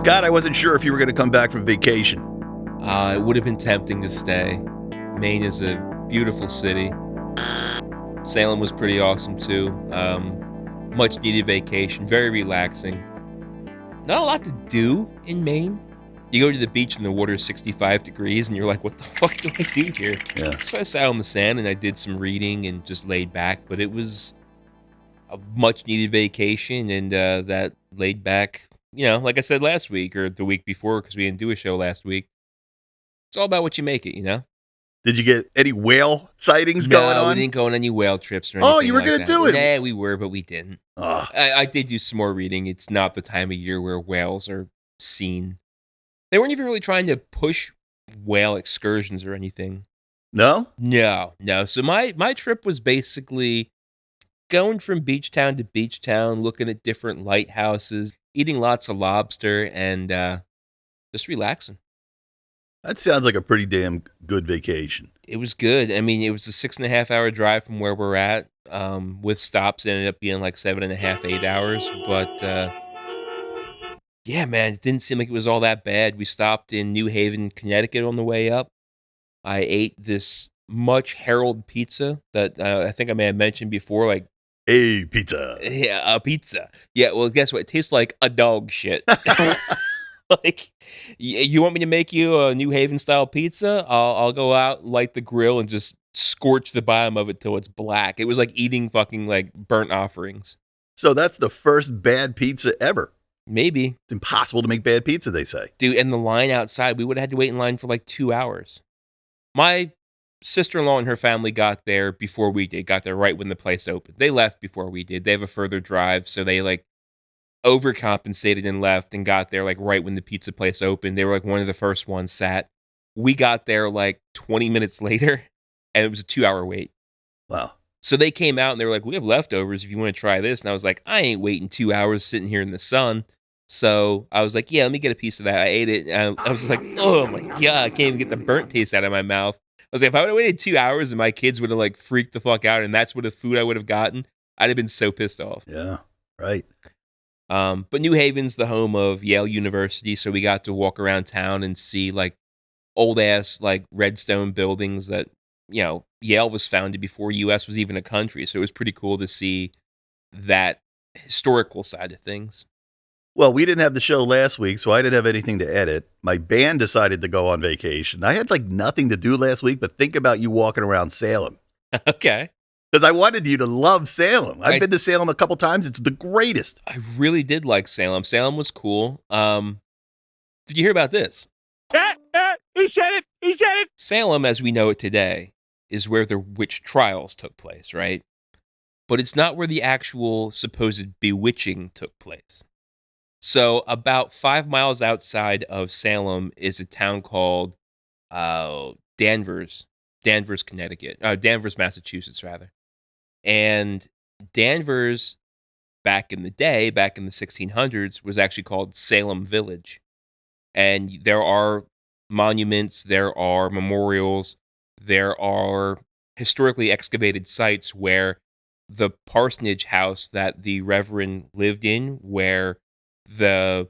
Scott, I wasn't sure if you were going to come back from vacation. It would have been tempting to stay. Maine is a beautiful city. Salem was pretty awesome too. Much needed vacation, very relaxing. Not a lot to do in Maine. You go to the beach and the water is 65 degrees and you're like, what the fuck do I do here? Yeah. So I sat on the sand and I did some reading and just laid back, but it was a much needed vacation and that laid back, like I said last week or the week before, because we didn't do a show last week. It's all about what you make it, Did you get any whale sightings going on? No, we didn't go on any whale trips or anything. Oh, you were like going to that. do it. Yeah, we were, but we didn't. Oh. I did do some more reading. It's not the time of year where whales are seen. They weren't even really trying to push whale excursions or anything. No? No. So my trip was basically going from beach town to beach town, looking at different lighthouses, eating lots of lobster, and just relaxing. That sounds like a pretty damn good vacation. It was good. I mean, it was a 6.5 hour drive from where we're at. With stops, it ended up being like 7.5, 8 hours. But yeah, man, it didn't seem like it was all that bad. We stopped in New Haven, Connecticut on the way up. I ate this much heralded pizza that I think I may have mentioned before, like a pizza. Yeah, a pizza. Yeah, well, guess what? It tastes like a dog shit. Like, you want me to make you a New Haven style pizza? I'll go out, light the grill, and just scorch the bottom of it till it's black. It was like eating fucking like burnt offerings. So that's the first bad pizza ever. Maybe. It's impossible to make bad pizza, they say. Dude, and the line outside, we would have had to wait in line for like 2 hours. My sister-in-law and her family got there before we did, got there right when the place opened. They left before we did. They have a further drive, so they like overcompensated and left and got there like right when the pizza place opened. They were like one of the first ones sat. We got there like 20 minutes later and it was a 2-hour wait. Wow. So they came out and they were like, we have leftovers if you want to try this. And I was like, I ain't waiting 2 hours sitting here in the sun. So I was like, yeah, let me get a piece of that. I ate it. And I was just like, oh my God, I can't even get the burnt taste out of my mouth. I was like, if I would have waited 2 hours and my kids would have like freaked the fuck out and that's what the food I would have gotten, I'd have been so pissed off. Yeah, right. But New Haven's the home of Yale University, so we got to walk around town and see like old ass like redstone buildings that, Yale was founded before US was even a country. So it was pretty cool to see that historical side of things. Well, we didn't have the show last week, so I didn't have anything to edit. My band decided to go on vacation. I had like nothing to do last week, but think about you walking around Salem. Okay. Because I wanted you to love Salem. I've been to Salem a couple times. It's the greatest. I really did like Salem. Salem was cool. Did you hear about this? He said it. Salem, as we know it today, is where the witch trials took place, right? But it's not where the actual supposed bewitching took place. So about 5 miles outside of Salem is a town called Danvers, Connecticut. Danvers, Massachusetts, rather. And Danvers, back in the day, back in the 1600s, was actually called Salem Village. And there are monuments, there are memorials, there are historically excavated sites where the parsonage house that the Reverend lived in, where the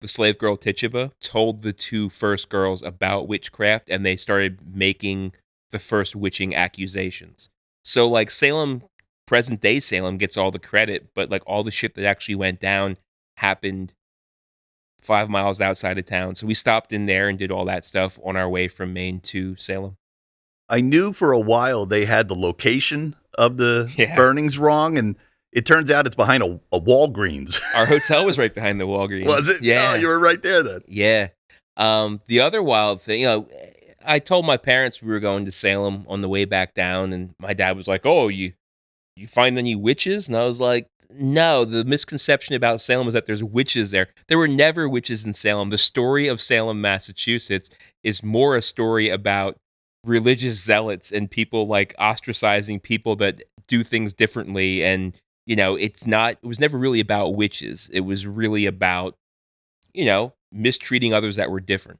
slave girl Tituba told the two first girls about witchcraft, and they started making the first witching accusations. So like Salem, present day Salem gets all the credit, but like all the shit that actually went down happened 5 miles outside of town. So we stopped in there and did all that stuff on our way from Maine to Salem. I knew for a while they had the location of the burnings wrong, and it turns out it's behind a Walgreens. Our hotel was right behind the Walgreens. Was it? Yeah. Oh, you were right there then. Yeah. The other wild thing, I told my parents we were going to Salem on the way back down, and my dad was like, oh, you find any witches? And I was like, no, the misconception about Salem is that there's witches there. There were never witches in Salem. The story of Salem, Massachusetts is more a story about religious zealots and people like ostracizing people that do things differently. And, it was never really about witches. It was really about, mistreating others that were different.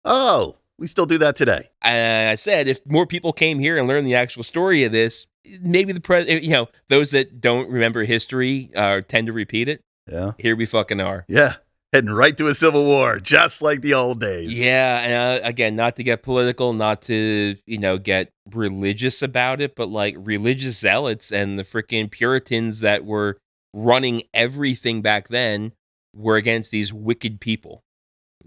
Oh, we still do that today. And I said, if more people came here and learned the actual story of this, maybe those that don't remember history tend to repeat it. Yeah. Here we fucking are. Yeah. Heading right to a civil war, just like the old days. Yeah, and again, not to get political, not to, get religious about it, but like religious zealots and the freaking Puritans that were running everything back then were against these wicked people.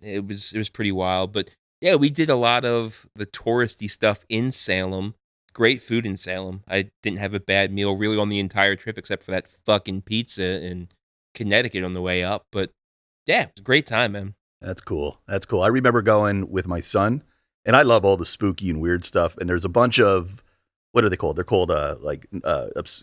It was pretty wild, but yeah, we did a lot of the touristy stuff in Salem. Great food in Salem. I didn't have a bad meal really on the entire trip except for that fucking pizza in Connecticut on the way up, but yeah, it was a great time, man. That's cool. That's cool. I remember going with my son, and I love all the spooky and weird stuff. And there's a bunch of, what are they called? They're called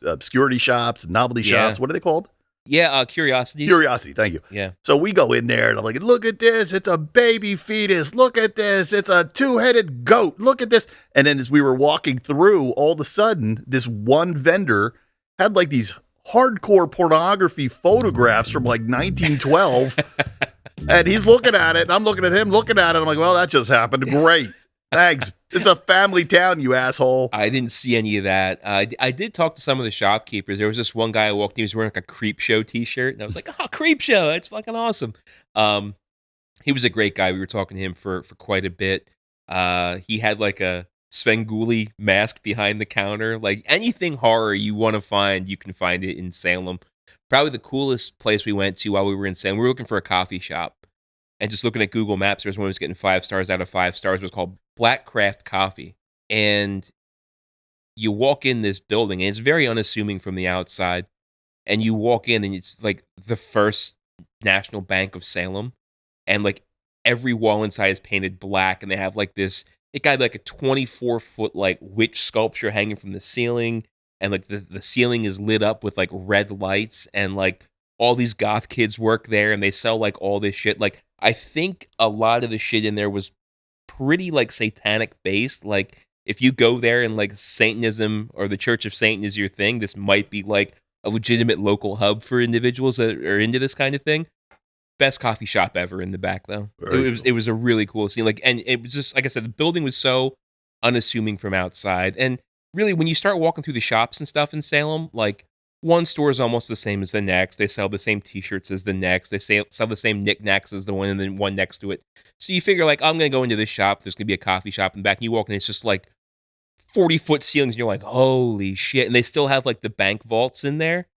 obscurity shops, novelty shops. What are they called? Yeah, Curiosity. Curiosity. Thank you. Yeah. So we go in there, and I'm like, look at this. It's a baby fetus. Look at this. It's a two-headed goat. Look at this. And then as we were walking through, all of a sudden, this one vendor had like these hardcore pornography photographs from like 1912. And he's looking at it, and I'm looking at him, looking at it. I'm like, well, that just happened. Great. Thanks. It's a family town, you asshole. I didn't see any of that. I did talk to some of the shopkeepers. There was this one guy I walked in, he was wearing like a Creep Show t-shirt, and I was like, oh, Creep Show, that's fucking awesome. He was a great guy. We were talking to him for quite a bit. He had like a Svengoolie mask behind the counter. Like anything horror you want to find, you can find it in Salem. Probably the coolest place we went to while we were in Salem, we were looking for a coffee shop. And just looking at Google Maps, there was one that was getting 5 stars out of 5 stars. It was called Black Craft Coffee. And you walk in this building, and it's very unassuming from the outside. And you walk in, and it's like the First National Bank of Salem. And like every wall inside is painted black. And they have like this, it got like a 24-foot like witch sculpture hanging from the ceiling. And like the ceiling is lit up with like red lights. And like all these goth kids work there, and they sell like all this shit. Like, I think a lot of the shit in there was pretty like satanic based. Like if you go there and like Satanism or the Church of Satan is your thing, this might be like a legitimate local hub for individuals that are into this kind of thing. Best coffee shop ever in the back though. It was a really cool scene. Like, and it was just, like I said, the building was so unassuming from outside. And really when you start walking through the shops and stuff in Salem, like one store is almost the same as the next. They sell the same T-shirts as the next. They sell the same knickknacks as the one and then one next to it. So you figure, like, I'm going to go into this shop. There's going to be a coffee shop in the back. And you walk in, it's just like 40-foot ceilings. And you're like, holy shit. And they still have, like, the bank vaults in there.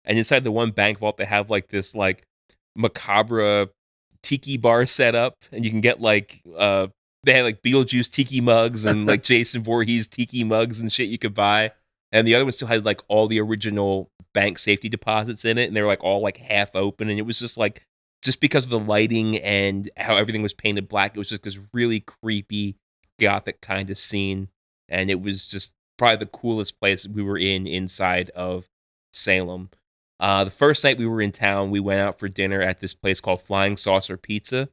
And inside the one bank vault, they have, like, this, like, macabre tiki bar set up. And you can get, like, they had, like, Beetlejuice tiki mugs and, like, Jason Voorhees tiki mugs and shit you could buy. And the other one still had, like, all the original bank safety deposits in it, and they were like all like half open, and it was just like, just because of the lighting and how everything was painted black, it was just this really creepy gothic kind of scene. And it was just probably the coolest place we were inside of Salem. The first night we were in town, we went out for dinner at this place called Flying Saucer Pizza,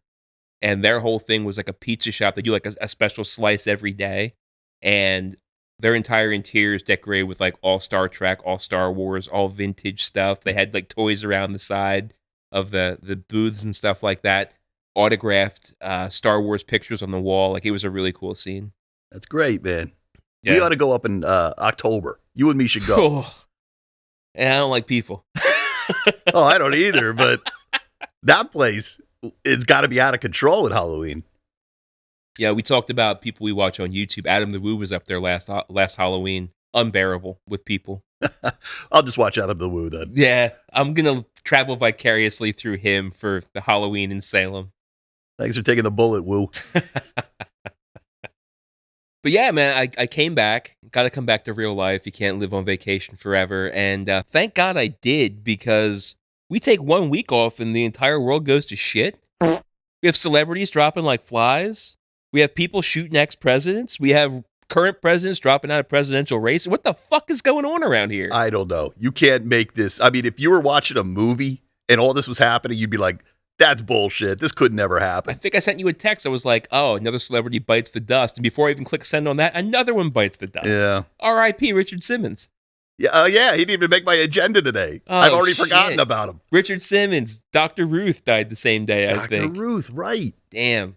and their whole thing was like a pizza shop. They do like a special slice every day, and their entire interior is decorated with like all Star Trek, all Star Wars, all vintage stuff. They had like toys around the side of the booths and stuff like that. Autographed Star Wars pictures on the wall. Like it was a really cool scene. That's great, man. Yeah. We ought to go up in October. You and me should go. Oh. And I don't like people. Oh, I don't either, but that place, it's got to be out of control with Halloween. Yeah, we talked about people we watch on YouTube. Adam the Woo was up there last Halloween. Unbearable with people. I'll just watch Adam the Woo then. Yeah, I'm going to travel vicariously through him for the Halloween in Salem. Thanks for taking the bullet, Woo. But yeah, man, I came back. Got to come back to real life. You can't live on vacation forever. And thank God I did, because we take 1 week off and the entire world goes to shit. We have celebrities dropping like flies. We have people shooting ex-presidents. We have current presidents dropping out of presidential race. What the fuck is going on around here? I don't know. You can't make this. I mean, if you were watching a movie and all this was happening, you'd be like, that's bullshit. This could never happen. I think I sent you a text. I was like, oh, another celebrity bites the dust. And before I even click send on that, another one bites the dust. Yeah. R.I.P. Richard Simmons. Yeah, yeah, he didn't even make my agenda today. Oh, I've already forgotten about him. Richard Simmons. Dr. Ruth died the same day, I think. Dr. Ruth, right. Damn.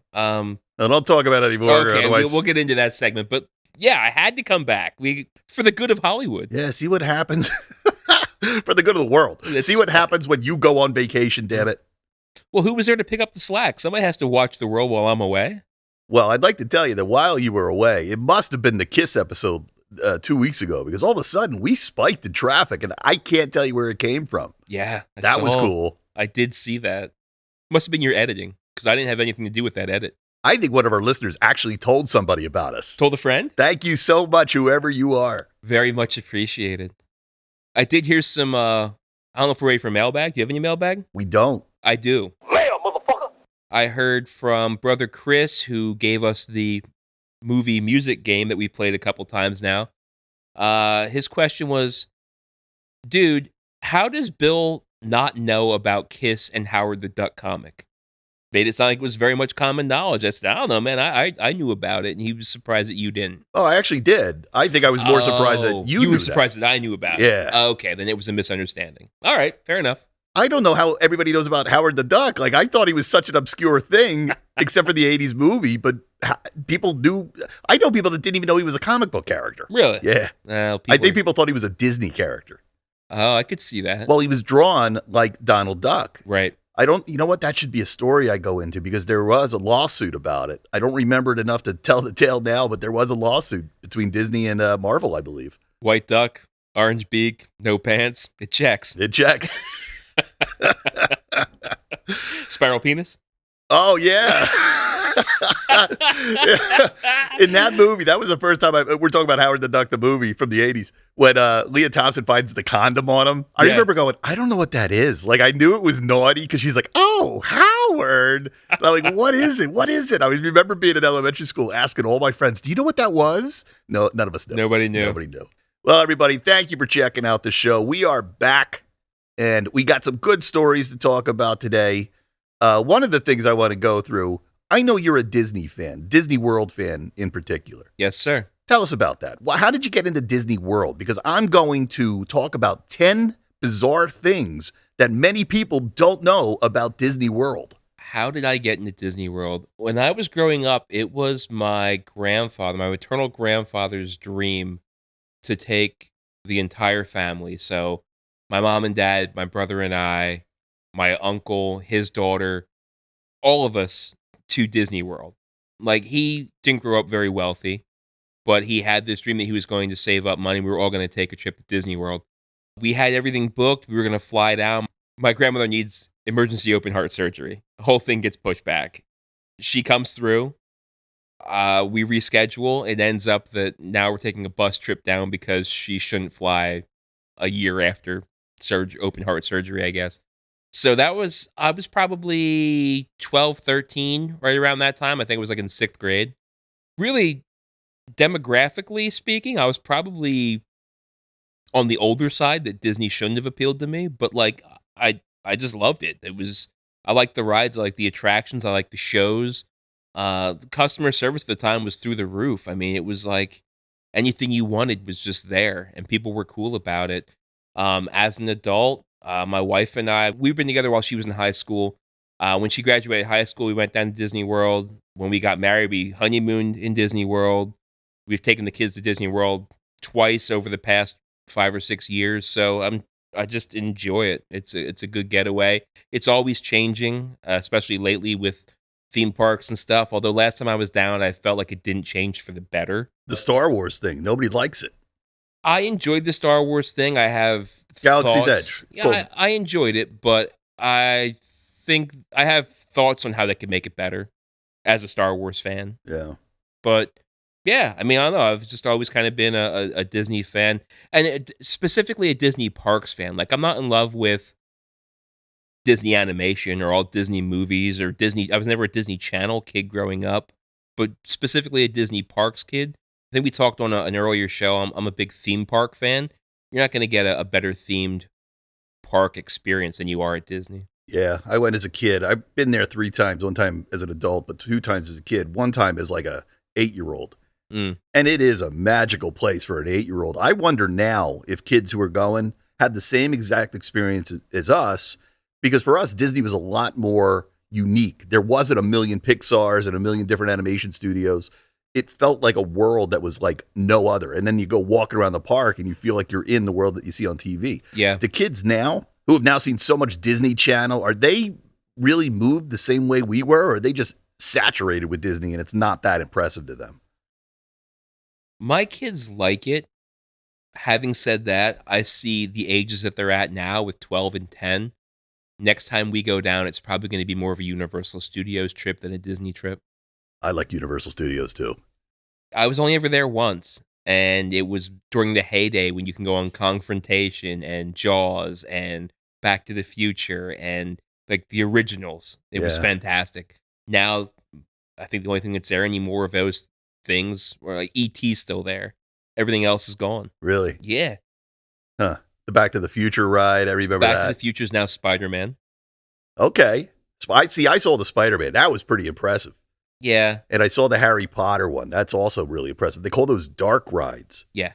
No, don't talk about it anymore. Okay, otherwise... we'll get into that segment. But yeah, I had to come back for the good of Hollywood. Yeah, see what happens. For the good of the world. See what happens when you go on vacation, damn it. Well, who was there to pick up the slack? Somebody has to watch the world while I'm away. Well, I'd like to tell you that while you were away, it must have been the Kiss episode 2 weeks ago, because all of a sudden we spiked in traffic, and I can't tell you where it came from. Yeah. That was cool. I did see that. Must have been your editing, because I didn't have anything to do with that edit. I think one of our listeners actually told somebody about us. Told a friend? Thank you so much, whoever you are. Very much appreciated. I did hear some, I don't know if we're ready for mailbag. Do you have any mailbag? We don't. I do. Mail, motherfucker. I heard from Brother Chris, who gave us the movie music game that we played a couple times now. His question was, dude, how does Bill not know about Kiss and Howard the Duck comic? Made it sound like it was very much common knowledge. I said, I don't know, man. I knew about it, and he was surprised that you didn't. Oh, I actually did. I think I was more surprised that you knew were surprised that I knew about it. Yeah. Okay, then it was a misunderstanding. All right, fair enough. I don't know how everybody knows about Howard the Duck. Like, I thought he was such an obscure thing, except for the 80s movie, but people do. I know people that didn't even know he was a comic book character. Really? Yeah. I think people thought he was a Disney character. Oh, I could see that. Well, he was drawn like Donald Duck. Right. You know what? That should be a story I go into, because there was a lawsuit about it. I don't remember it enough to tell the tale now, but there was a lawsuit between Disney and Marvel, I believe. White duck, orange beak, no pants. It checks. It checks. Spiral penis? Oh, yeah. In that movie, that was the first time we're talking about Howard the Duck, the movie from the 80s, when Leah Thompson finds the condom on him. I remember going, I don't know what that is. Like, I knew it was naughty because she's like, oh, Howard. And I'm like, what is it? What is it? I remember being in elementary school asking all my friends, do you know what that was? No, none of us knew. Nobody knew. Nobody knew. Well, everybody, thank you for checking out the show. We are back, and we got some good stories to talk about today. One of the things I want to go through, I know you're a Disney fan, Disney World fan in particular. Yes, sir. Tell us about that. Well, how did you get into Disney World? Because I'm going to talk about 10 bizarre things that many people don't know about Disney World. How did I get into Disney World? When I was growing up, it was my maternal grandfather's dream to take the entire family. So my mom and dad, my brother and I, my uncle, his daughter, all of us to Disney World. Like, he didn't grow up very wealthy, but he had this dream that he was going to save up money. We were all going to take a trip to Disney World. We had everything booked. We were going to fly down. My grandmother needs emergency open heart surgery. The whole thing gets pushed back. She comes through. We reschedule. It ends up that now we're taking a bus trip down because she shouldn't fly a year after open heart surgery, I guess. So I was probably 12, 13, right around that time. I think it was like in 6th grade. Really, demographically speaking, I was probably on the older side that Disney shouldn't have appealed to me. But like, I just loved it. I liked the rides, I liked the attractions, I liked the shows. The customer service at the time was through the roof. I mean, it was like anything you wanted was just there, and people were cool about it. As an adult, my wife and I, we've been together while she was in high school. When she graduated high school, we went down to Disney World. When we got married, we honeymooned in Disney World. We've taken the kids to Disney World twice over the past 5 or 6 years. So I just enjoy it. It's a good getaway. It's always changing, especially lately with theme parks and stuff. Although last time I was down, I felt like it didn't change for the better. The Star Wars thing, nobody likes it. I enjoyed the Star Wars thing. I have Galaxy's thoughts. Edge. Cool. Yeah, I enjoyed it, but I think I have thoughts on how they could make it better as a Star Wars fan. Yeah. But yeah, I mean, I don't know. I've just always kind of been a Disney fan, and specifically a Disney parks fan. Like, I'm not in love with Disney animation or all Disney movies or Disney. I was never a Disney Channel kid growing up, but specifically a Disney parks kid. I think we talked on an earlier show. I'm a big theme park fan. You're not going to get a better themed park experience than you are at Disney. Yeah, I went as a kid. I've been there 3 times. 1 time as an adult, but 2 times as a kid. 1 time as like a 8-year-old. And it is a magical place for an 8-year-old. I wonder now if kids who are going have the same exact experience as us, because for us, Disney was a lot more unique. There wasn't a million Pixars and a million different animation studios. It felt like a world that was like no other. And then you go walking around the park and you feel like you're in the world that you see on TV. Yeah. The kids now, who have now seen so much Disney Channel, are they really moved the same way we were, or are they just saturated with Disney and it's not that impressive to them? My kids like it. Having said that, I see the ages that they're at now with 12 and 10. Next time we go down, it's probably going to be more of a Universal Studios trip than a Disney trip. I like Universal Studios too. I was only ever there once, and it was during the heyday when you can go on Confrontation and Jaws and Back to the Future and like the originals. It was Yeah. fantastic. Now, I think the only thing that's there anymore of those things, or like E.T.'s still there. Everything else is gone. Really? Yeah. Huh. The Back to the Future ride, I remember Back that. to the Future is now Spider-Man. Okay. I saw the Spider-Man. That was pretty impressive. Yeah. And I saw the Harry Potter one. That's also really impressive. They call those dark rides. Yeah.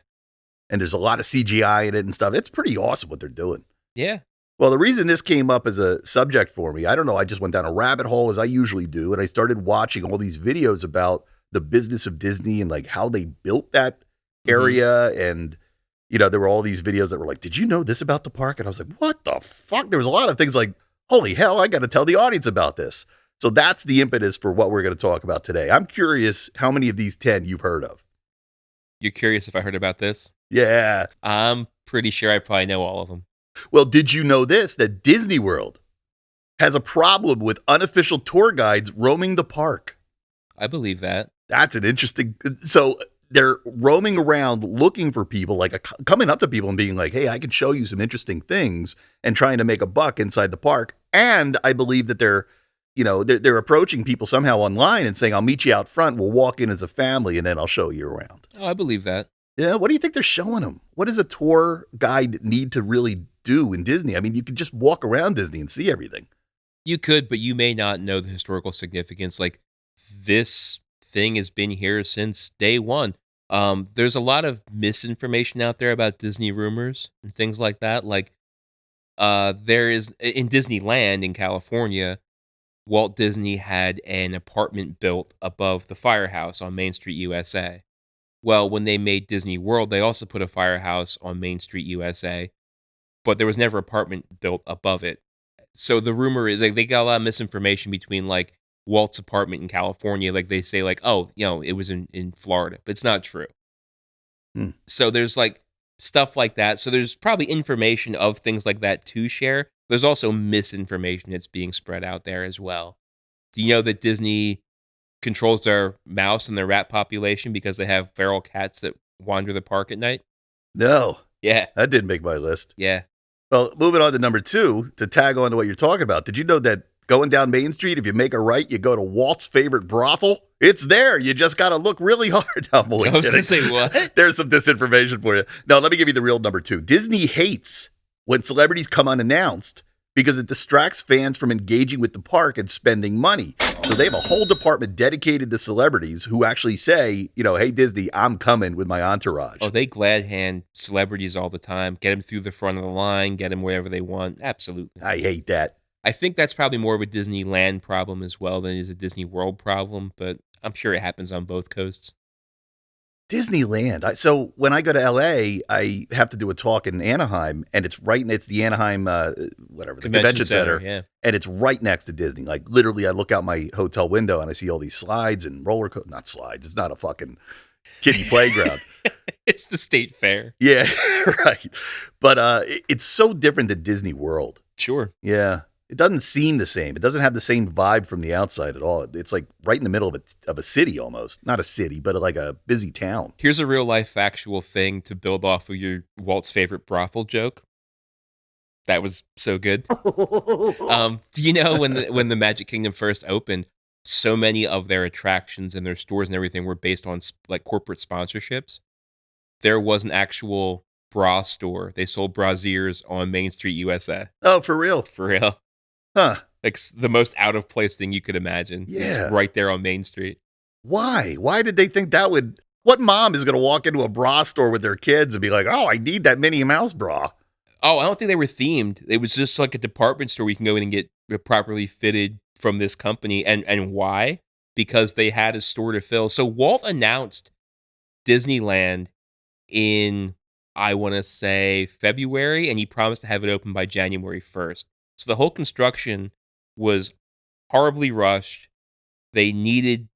And there's a lot of CGI in it and stuff. It's pretty awesome what they're doing. Yeah. Well, the reason this came up as a subject for me, I don't know, I just went down a rabbit hole as I usually do, and I started watching all these videos about the business of Disney and like how they built that area. And, you know, there were all these videos that were like, did you know this about the park? And I was like, what the fuck? There was a lot of things like, holy hell, I got to tell the audience about this. So that's the impetus for what we're going to talk about today. I'm curious how many of these 10 you've heard of. You're curious if I heard about this? Yeah. I'm pretty sure I probably know all of them. Well, did you know this, that Disney World has a problem with unofficial tour guides roaming the park? I believe that. That's an interesting. So they're roaming around looking for people, like coming up to people and being like, hey, I can show you some interesting things, and trying to make a buck inside the park. And I believe that they're approaching people somehow online and saying, I'll meet you out front. We'll walk in as a family and then I'll show you around. Oh, I believe that. Yeah. What do you think they're showing them? What does a tour guide need to really do in Disney? I mean, you could just walk around Disney and see everything. You could, but you may not know the historical significance. Like, this thing has been here since day one. There's a lot of misinformation out there about Disney rumors and things like that. Like, there is in Disneyland in California, Walt Disney had an apartment built above the firehouse on Main Street, USA. Well, when they made Disney World, they also put a firehouse on Main Street, USA, but there was never an apartment built above it. So the rumor is like they got a lot of misinformation between like Walt's apartment in California. Like they say like, oh, you know, it was in Florida, but it's not true. So there's like stuff like that. So there's probably information of things like that to share. There's also misinformation that's being spread out there as well. Do you know that Disney controls their mouse and their rat population because they have feral cats that wander the park at night? No. Yeah. That didn't make my list. Yeah. Well, moving on to number 2, to tag on to what you're talking about. Did you know that going down Main Street, if you make a right, you go to Walt's favorite brothel? It's there. You just got to look really hard. No, I'm only I was going to kidding. say, what? There's some disinformation for you. No, let me give you the real number 2. Disney hates when celebrities come unannounced because it distracts fans from engaging with the park and spending money. So they have a whole department dedicated to celebrities who actually say, you know, hey, Disney, I'm coming with my entourage. Oh, they glad hand celebrities all the time. Get them through the front of the line, get them wherever they want. Absolutely. I hate that. I think that's probably more of a Disneyland problem as well than it is a Disney World problem, but I'm sure it happens on both coasts. Disneyland. So when I go to LA, I have to do a talk in Anaheim, and it's the Anaheim, the convention center. Yeah. And it's right next to Disney. Like literally, I look out my hotel window and I see all these slides and not slides. It's not a fucking kiddie playground. It's the state fair. Yeah, right. But it's so different than Disney World. Sure. Yeah. It doesn't seem the same. It doesn't have the same vibe from the outside at all. It's like right in the middle of a city almost. Not a city, but like a busy town. Here's a real life factual thing to build off of your Walt's favorite brothel joke. That was so good. Do you know when the Magic Kingdom first opened, so many of their attractions and their stores and everything were based on like corporate sponsorships? There was an actual bra store. They sold brasiers on Main Street, USA. Oh, for real? For real. Huh. Like the most out of place thing you could imagine. Yeah. It's right there on Main Street. Why? Why did they think that would... What mom is going to walk into a bra store with their kids and be like, oh, I need that Minnie Mouse bra? Oh, I don't think they were themed. It was just like a department store where you can go in and get properly fitted from this company. And why? Because they had a store to fill. So Walt announced Disneyland in, I want to say, February, and he promised to have it open by January 1st. So the whole construction was horribly rushed. They needed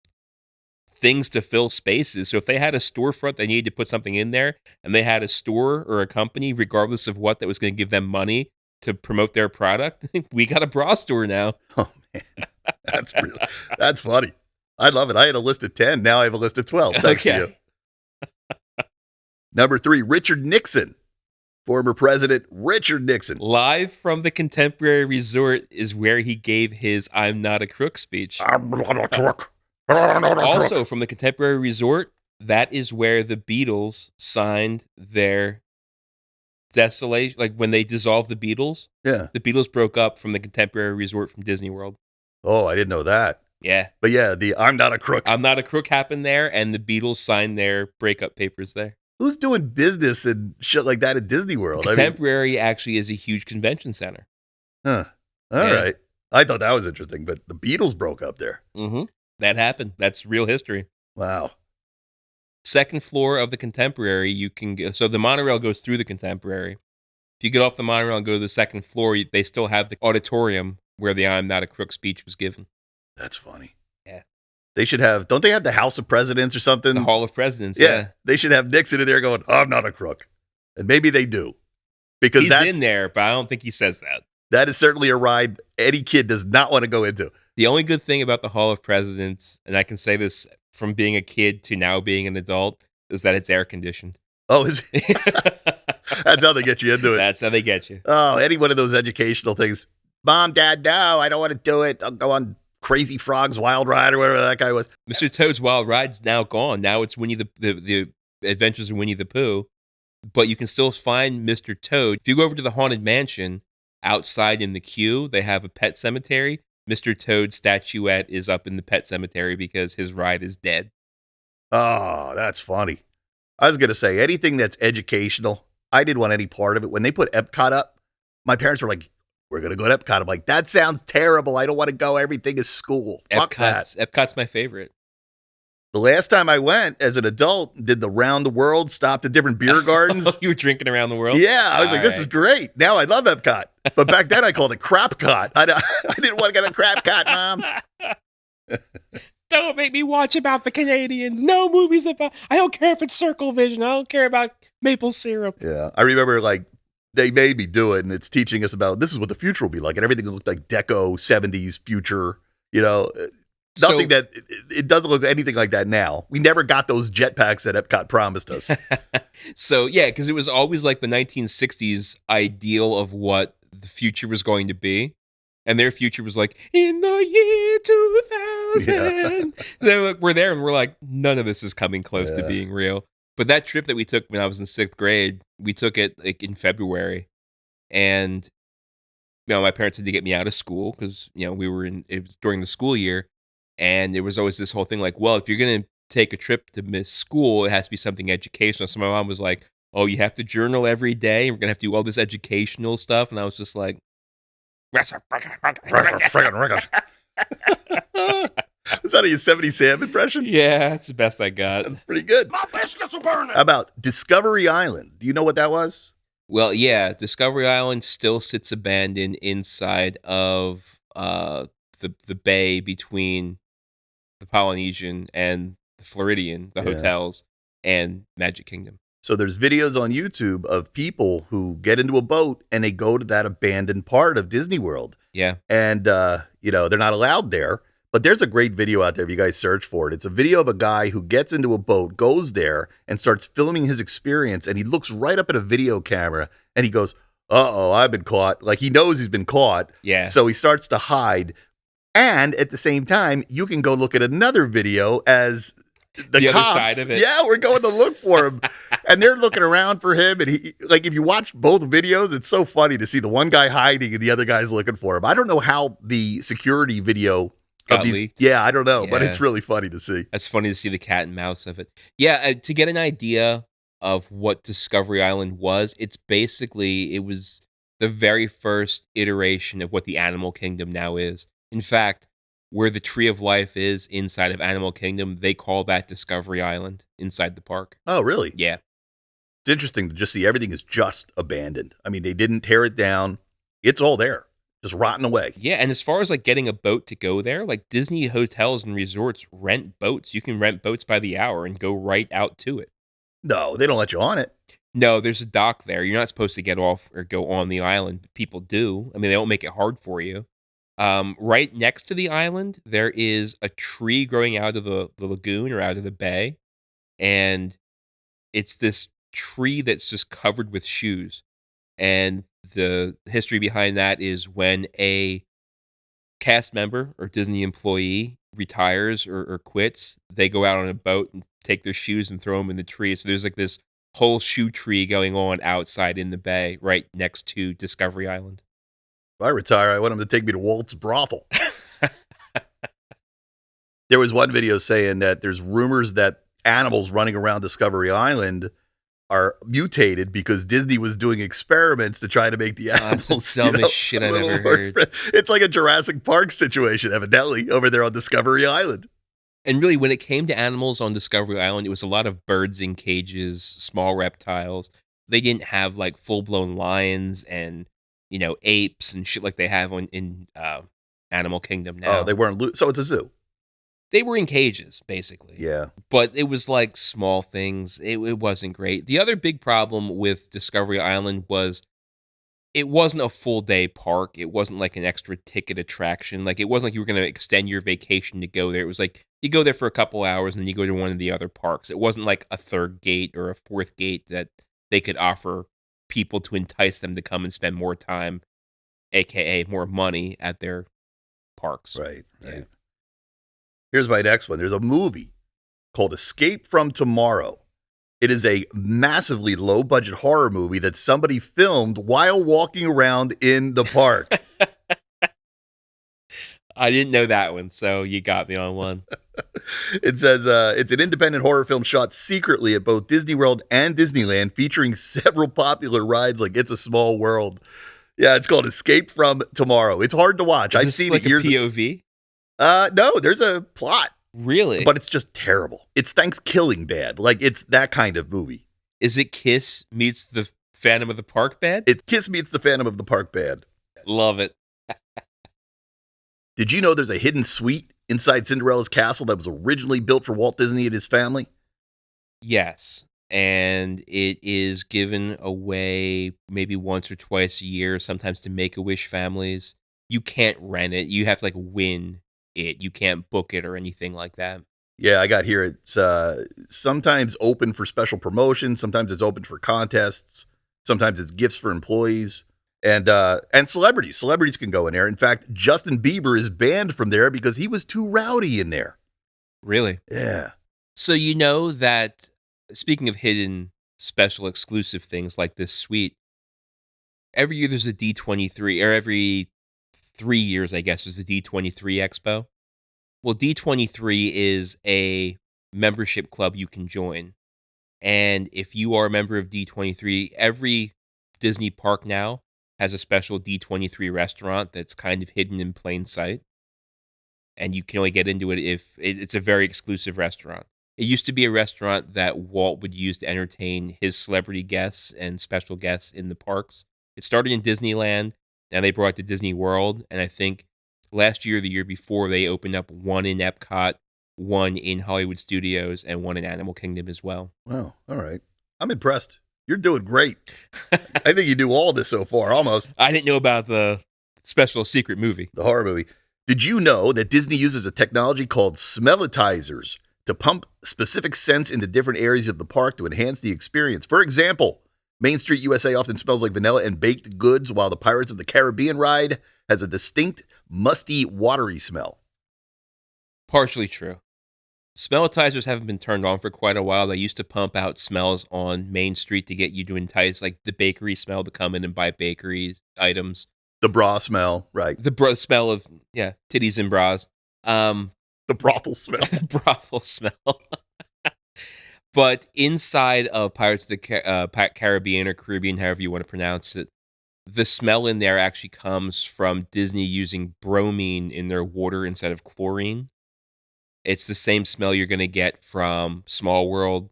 things to fill spaces. So if they had a storefront, they needed to put something in there, and they had a store or a company, regardless of what, that was going to give them money to promote their product, we got a bra store now. Oh man, that's funny. I love it. I had a list of 10. Now I have a list of 12. Thanks to you. Number 3, Richard Nixon. Former President Richard Nixon. Live from the Contemporary Resort is where he gave his "I'm not a crook" speech. I'm not a crook. Also, from the Contemporary Resort, that is where the Beatles signed their desolation. Like when they dissolved the Beatles, Yeah. the Beatles broke up from the Contemporary Resort from Disney World. Oh, I didn't know that. Yeah. But yeah, the I'm not a crook. I'm not a crook happened there, and the Beatles signed their breakup papers there. Who's doing business and shit like that at Disney World? Contemporary actually is a huge convention center. All right. I thought that was interesting, but the Beatles broke up there. Mm-hmm. That happened. That's real history. Wow. Second floor of the Contemporary, you can go. So the monorail goes through the Contemporary. If you get off the monorail and go to the second floor, they still have the auditorium where the "I'm not a crook" speech was given. That's funny. Yeah. They should have, don't they have the House of Presidents or something? The Hall of Presidents. Yeah. They should have Nixon in there going, I'm not a crook. And maybe they do. Because He's in there, but I don't think he says that. That is certainly a ride any kid does not want to go into. The only good thing about the Hall of Presidents, and I can say this from being a kid to now being an adult, is that it's air conditioned. Oh, is that's how they get you into it. That's how they get you. Oh, any one of those educational things. Mom, Dad, no, I don't want to do it. I'll go on Crazy Frog's Wild Ride or whatever that guy was. Mr. Toad's Wild Ride's now gone. Now it's Winnie the Adventures of Winnie the Pooh. But you can still find Mr. Toad. If you go over to the Haunted Mansion, outside in the queue, they have a pet cemetery. Mr. Toad's statuette is up in the pet cemetery because his ride is dead. Oh, that's funny. I was going to say, anything that's educational, I didn't want any part of it. When they put Epcot up, my parents were like, we're going to go to Epcot. I'm like, that sounds terrible. I don't want to go. Everything is school. Fuck that. Epcot's my favorite. The last time I went as an adult, did the round the world, stopped at different beer gardens. You were drinking around the world? Yeah, I was like, this is great. Now I love Epcot. But back then I called it Crapcot. I didn't want to get a Crapcot, Mom. Don't make me watch about the Canadians. No movies about, I don't care if it's Circle Vision. I don't care about maple syrup. Yeah, I remember like they made me do it, and it's teaching us about this is what the future will be like, and everything looked like deco 70s future, you know. Nothing that it doesn't look anything like that now. We never got those jetpacks that Epcot promised us. So yeah, because it was always like the 1960s ideal of what the future was going to be, and their future was like in the year 2000. Yeah. We're there, and we're like, none of this is coming close to being real. But that trip that we took when I was in 6th grade, we took it like in February, and my parents had to get me out of school because it was during the school year. And there was always this whole thing like, well, if you're going to take a trip to miss school, it has to be something educational. So my mom was like, oh, you have to journal every day. We're going to have to do all this educational stuff. And I was just like, is that a Yosemite Sam impression? Yeah, that's the best I got. That's pretty good. My biscuits are burning. How about Discovery Island? Do you know what that was? Well, yeah, Discovery Island still sits abandoned inside of the bay between the Polynesian and the Floridian, the hotels, and Magic Kingdom. So there's videos on YouTube of people who get into a boat and they go to that abandoned part of Disney World. Yeah. And, they're not allowed there. But there's a great video out there if you guys search for it. It's a video of a guy who gets into a boat, goes there, and starts filming his experience. And he looks right up at a video camera and he goes, uh-oh, I've been caught. Like he knows he's been caught. Yeah. So he starts to hide. And at the same time, you can go look at another video as the cops, other side of it. Yeah, we're going to look for him. And they're looking around for him. And he, like, if you watch both videos, it's so funny to see the one guy hiding and the other guy's looking for him. I don't know how the security video got of these. leaked. Yeah, I don't know, but Yeah. it's really funny to see. It's funny to see the cat and mouse of it. Yeah, to get an idea of what Discovery Island was, it was the very first iteration of what the Animal Kingdom now is. In fact, where the Tree of Life is inside of Animal Kingdom, they call that Discovery Island inside the park. Oh, really? Yeah. It's interesting to just see everything is just abandoned. I mean, they didn't tear it down. It's all there. just rotting away. Yeah, and as far as like getting a boat to go there, like Disney hotels and resorts rent boats. You can rent boats by the hour and go right out to it. No, they don't let you on it. No, there's a dock there. You're not supposed to get off or go on the island, but people do. I mean, they don't make it hard for you. Right next to the island, there is a tree growing out of the lagoon or out of the bay, and it's this tree that's just covered with shoes. And the history behind that is when a cast member or Disney employee retires or quits, they go out on a boat and take their shoes and throw them in the tree. So there's like this whole shoe tree going on outside in the bay right next to Discovery Island. If I retire, I want them to take me to Walt's brothel. There was one video saying that there's rumors that animals running around Discovery Island are mutated because Disney was doing experiments to try to make the animals. That's the dumbest shit I've ever heard. It's like a Jurassic Park situation, evidently, over there on Discovery Island. And really, when it came to animals on Discovery Island, it was a lot of birds in cages, small reptiles. They didn't have like full-blown lions and, apes and shit like they have in Animal Kingdom now. Oh, they weren't. So it's a zoo. They were in cages, basically. Yeah. But it was like small things. It wasn't great. The other big problem with Discovery Island was it wasn't a full day park. It wasn't like an extra ticket attraction. Like it wasn't like you were going to extend your vacation to go there. It was like you go there for a couple hours and then you go to one of the other parks. It wasn't like a third gate or a fourth gate that they could offer people to entice them to come and spend more time, aka more money at their parks. Right. Yeah. Here's my next one. There's a movie called Escape from Tomorrow. It is a massively low-budget horror movie that somebody filmed while walking around in the park. I didn't know that one, so you got me on one. It says it's an independent horror film shot secretly at both Disney World and Disneyland, featuring several popular rides like It's a Small World. Yeah, it's called Escape from Tomorrow. It's hard to watch. Is I've this seen like it years a POV? No, there's a plot. Really? But it's just terrible. It's Thanksgiving bad. Like, it's that kind of movie. Is it Kiss meets the Phantom of the Park bad? It's Kiss meets the Phantom of the Park bad. Love it. Did you know there's a hidden suite inside Cinderella's castle that was originally built for Walt Disney and his family? Yes. And it is given away maybe once or twice a year, sometimes to Make-A-Wish families. You can't rent it. You have to, like, win it. You can't book it or anything like that. Yeah, I got here. It's sometimes open for special promotions. Sometimes it's open for contests. Sometimes it's gifts for employees and celebrities. Celebrities can go in there. In fact, Justin Bieber is banned from there because he was too rowdy in there. Really? Yeah. So you know that, speaking of hidden special exclusive things like this suite, every year there's a D23, or every 3 years, I guess, is the D23 Expo. Well, D23 is a membership club you can join. And if you are a member of D23, every Disney park now has a special D23 restaurant that's kind of hidden in plain sight. And you can only get into it if it's a very exclusive restaurant. It used to be a restaurant that Walt would use to entertain his celebrity guests and special guests in the parks. It started in Disneyland. Now they brought it to Disney World. And I think last year or the year before, they opened up one in Epcot, one in Hollywood Studios, and one in Animal Kingdom as well. Wow. All right. I'm impressed. You're doing great. I think you do all this so far, almost. I didn't know about the special secret movie. The horror movie. Did you know that Disney uses a technology called smellitizers to pump specific scents into different areas of the park to enhance the experience? For example, Main Street USA often smells like vanilla and baked goods, while the Pirates of the Caribbean ride has a distinct, musty, watery smell. Partially true. Smellitizers haven't been turned on for quite a while. They used to pump out smells on Main Street to get you to entice, like the bakery smell, to come in and buy bakery items. The bra smell, right. The smell of, titties and bras. The brothel smell. The brothel smell. But inside of Pirates of the Caribbean or Caribbean, however you want to pronounce it, the smell in there actually comes from Disney using bromine in their water instead of chlorine. It's the same smell you're going to get from Small World.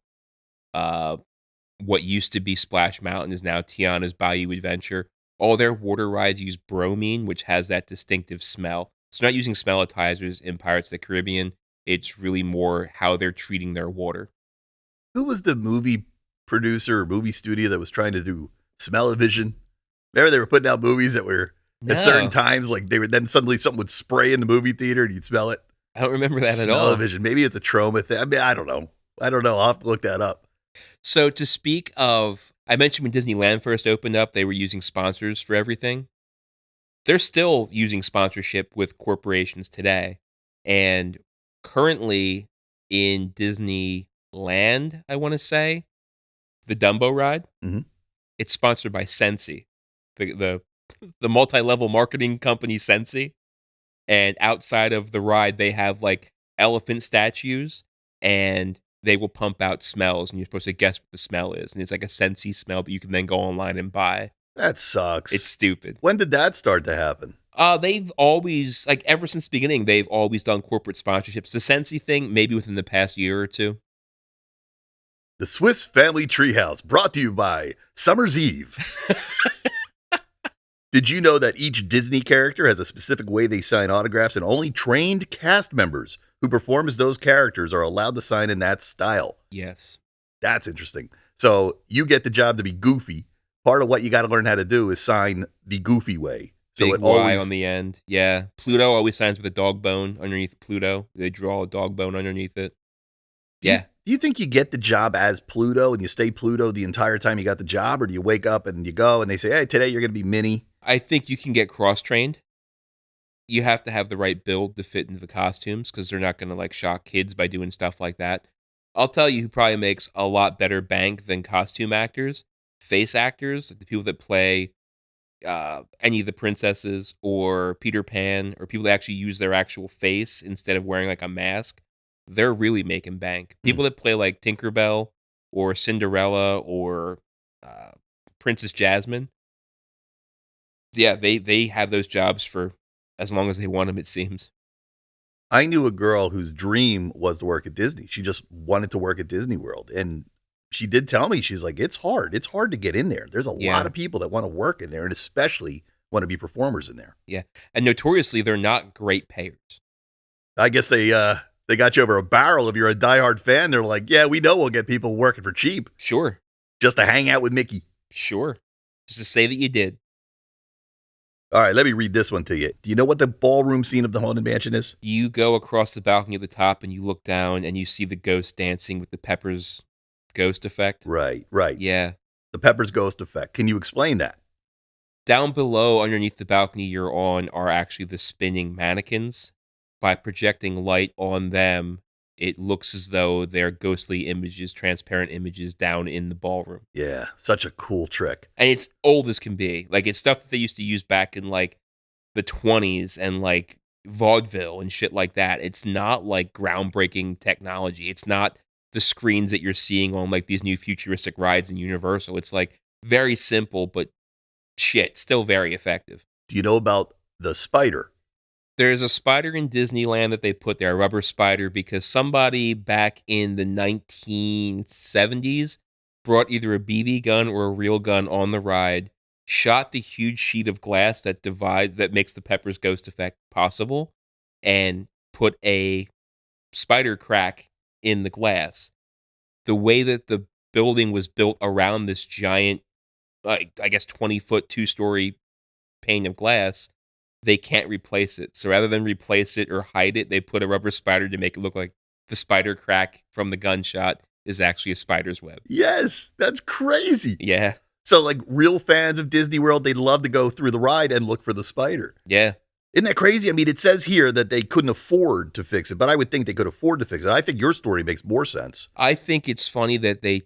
What used to be Splash Mountain is now Tiana's Bayou Adventure. All their water rides use bromine, which has that distinctive smell. So they're not using smellitizers in Pirates of the Caribbean. It's really more how they're treating their water. Who was the movie producer or movie studio that was trying to do smell-o-vision? Remember they were putting out movies that were at certain times, like they would then suddenly something would spray in the movie theater and you'd smell it. I don't remember that at all. Smell-o-vision. Maybe it's a trauma thing. I mean, I don't know. I'll have to look that up. So to speak of, I mentioned when Disneyland first opened up, they were using sponsors for everything. They're still using sponsorship with corporations today. And currently in Disneyland, I want to say, the Dumbo ride, it's sponsored by Scentsy, the multi-level marketing company Scentsy. And outside of the ride, they have like elephant statues and they will pump out smells and you're supposed to guess what the smell is. And it's like a Scentsy smell that you can then go online and buy. That sucks. It's stupid. When did that start to happen? They've always, like ever since the beginning, they've always done corporate sponsorships. The Scentsy thing, maybe within the past year or two. The Swiss Family Treehouse, brought to you by Summer's Eve. Did you know that each Disney character has a specific way they sign autographs and only trained cast members who perform as those characters are allowed to sign in that style? Yes. That's interesting. So you get the job to be Goofy. Part of what you got to learn how to do is sign the Goofy way. So Big it Y always on the end. Yeah. Pluto always signs with a dog bone underneath Pluto. They draw a dog bone underneath it. Yeah. Do you think you get the job as Pluto and you stay Pluto the entire time you got the job? Or do you wake up and you go and they say, hey, today you're going to be Minnie? I think you can get cross-trained. You have to have the right build to fit into the costumes because they're not going to like shock kids by doing stuff like that. I'll tell you who probably makes a lot better bank than costume actors. Face actors, the people that play any of the princesses or Peter Pan or people that actually use their actual face instead of wearing like a mask, they're really making bank. People that play like Tinkerbell or Cinderella or Princess Jasmine, yeah, they have those jobs for as long as they want them, it seems. I knew a girl whose dream was to work at Disney. She just wanted to work at Disney World. And she did tell me, she's like, it's hard. It's hard to get in there. There's a lot of people that want to work in there and especially want to be performers in there. Yeah. And notoriously, they're not great payers. I guess they got you over a barrel. If you're a diehard fan, they're like, yeah, we know we'll get people working for cheap. Sure. Just to hang out with Mickey. Sure. Just to say that you did. All right, let me read this one to you. Do you know what the ballroom scene of the Haunted Mansion is? You go across the balcony at the top and you look down and you see the ghost dancing with the Pepper's ghost effect. Right. Yeah. The Pepper's ghost effect. Can you explain that? Down below, underneath the balcony you're on, are actually the spinning mannequins. By projecting light on them, it looks as though they're ghostly images, transparent images down in the ballroom. Yeah, such a cool trick. And it's old as can be. Like, it's stuff that they used to use back in, like, the 20s and, like, vaudeville and shit like that. It's not, like, groundbreaking technology. It's not the screens that you're seeing on, like, these new futuristic rides in Universal. It's, like, very simple, but shit, still very effective. Do you know about the spider? There's a spider in Disneyland that they put there, a rubber spider, because somebody back in the 1970s brought either a BB gun or a real gun on the ride, shot the huge sheet of glass that makes the Pepper's ghost effect possible, and put a spider crack in the glass. The way that the building was built around this giant, like, I guess 20-foot, 2-story pane of glass, they can't replace it. So rather than replace it or hide it, they put a rubber spider to make it look like the spider crack from the gunshot is actually a spider's web. Yes, that's crazy. Yeah. So like real fans of Disney World, they'd love to go through the ride and look for the spider. Yeah. Isn't that crazy? I mean, it says here that they couldn't afford to fix it, but I would think they could afford to fix it. I think your story makes more sense. I think it's funny that they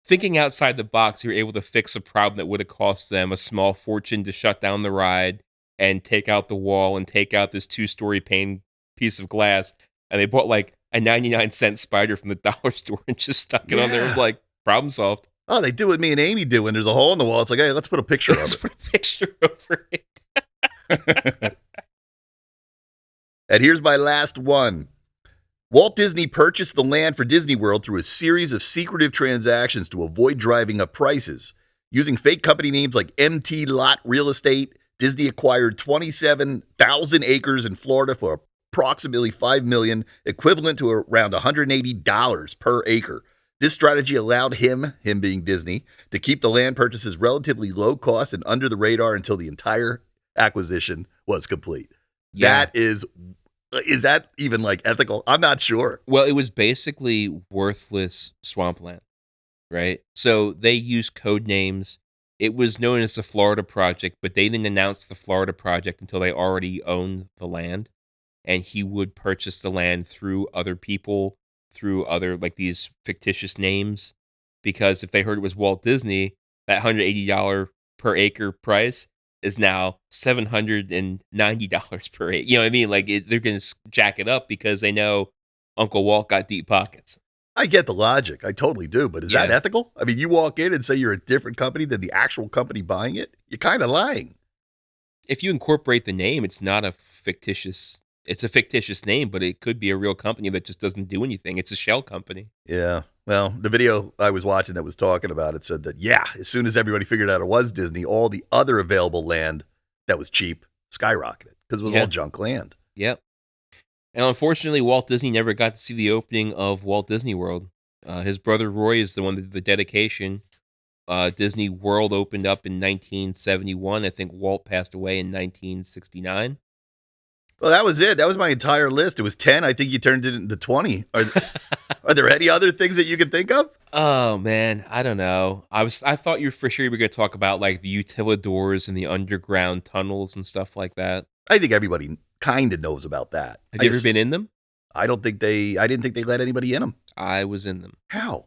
thinking outside the box, you were able to fix a problem that would have cost them a small fortune to shut down the ride and take out the wall and take out this 2-story pane piece of glass. And they bought like a 99-cent spider from the dollar store and just stuck it on there. It was like, problem solved. Oh, they do what me and Amy do when there's a hole in the wall. It's like, hey, let's put a picture of it. Let's put a picture over it. And here's my last one. Walt Disney purchased the land for Disney World through a series of secretive transactions to avoid driving up prices. Using fake company names like MT Lot Real Estate, Disney acquired 27,000 acres in Florida for approximately $5 million, equivalent to around $180 per acre. This strategy allowed him being Disney, to keep the land purchases relatively low cost and under the radar until the entire acquisition was complete. Yeah. That is that even like ethical? I'm not sure. Well, it was basically worthless swampland, right? So they used code names. It was known as the Florida Project, but they didn't announce the Florida Project until they already owned the land. And he would purchase the land through other people, through other like these fictitious names. Because if they heard it was Walt Disney, that $180 per acre price is now $790 per acre. You know what I mean? Like they're going to jack it up because they know Uncle Walt got deep pockets. I get the logic. I totally do. But is that ethical? I mean, you walk in and say you're a different company than the actual company buying it. You're kind of lying. If you incorporate the name, it's a fictitious name, but it could be a real company that just doesn't do anything. It's a shell company. Yeah. Well, the video I was watching that was talking about it said that, as soon as everybody figured out it was Disney, all the other available land that was cheap skyrocketed because it was all junk land. Yep. And unfortunately, Walt Disney never got to see the opening of Walt Disney World. His brother Roy is the one that did the dedication. Disney World opened up in 1971. I think Walt passed away in 1969. Well, that was it. That was my entire list. It was 10. I think you turned it into 20. Are there any other things that you can think of? Oh, man. I don't know. I thought you for sure you were going to talk about like the utilidors and the underground tunnels and stuff like that. I think everybody kind of knows about that. Have you ever been in them? I didn't think they let anybody in them. I was in them. How?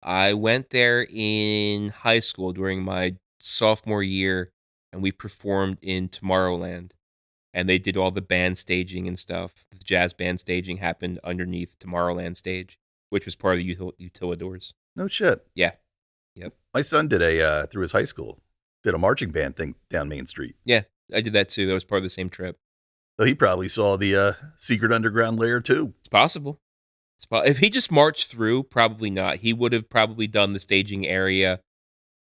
I went there in high school during my sophomore year, and we performed in Tomorrowland. And they did all the band staging and stuff. The jazz band staging happened underneath Tomorrowland stage, which was part of the utilidors. No shit. Yeah. Yep. My son did through his high school, did a marching band thing down Main Street. Yeah, I did that too. That was part of the same trip. So he probably saw the secret underground layer too. It's possible. If he just marched through, probably not. He would have probably done the staging area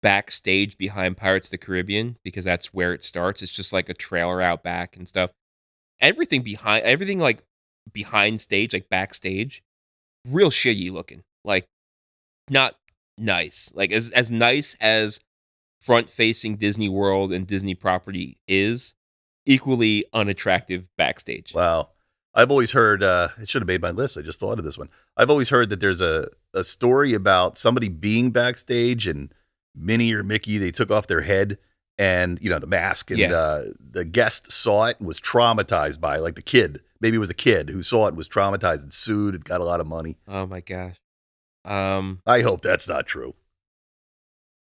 backstage behind Pirates of the Caribbean because that's where it starts. It's just like a trailer out back and stuff. Everything like behind stage, like backstage, real shitty looking. Like not nice. Like as nice as front facing Disney World and Disney property is, equally unattractive backstage. Wow. I've always heard, it should have made my list. I just thought of this one. I've always heard that there's a story about somebody being backstage and Minnie or Mickey, they took off their head and, the mask and the guest saw it and was traumatized by it. Like the kid, maybe it was a kid who saw it, was traumatized and sued and got a lot of money. Oh my gosh. I hope that's not true.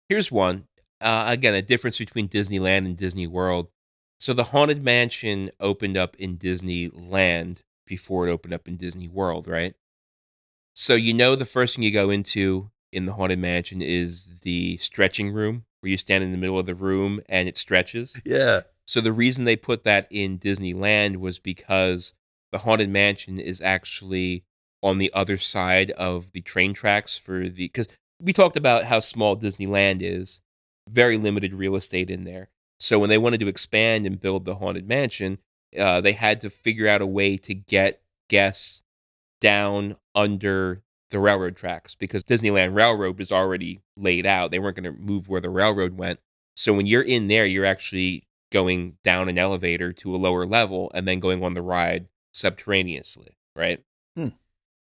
Here's one. Again, a difference between Disneyland and Disney World. So the Haunted Mansion opened up in Disneyland before it opened up in Disney World, right? So the first thing you go into in the Haunted Mansion is the stretching room where you stand in the middle of the room and it stretches. Yeah. So the reason they put that in Disneyland was because the Haunted Mansion is actually on the other side of the train tracks because we talked about how small Disneyland is, very limited real estate in there. So when they wanted to expand and build the Haunted Mansion, they had to figure out a way to get guests down under the railroad tracks because Disneyland Railroad was already laid out. They weren't going to move where the railroad went. So when you're in there, you're actually going down an elevator to a lower level and then going on the ride subterraneously, right?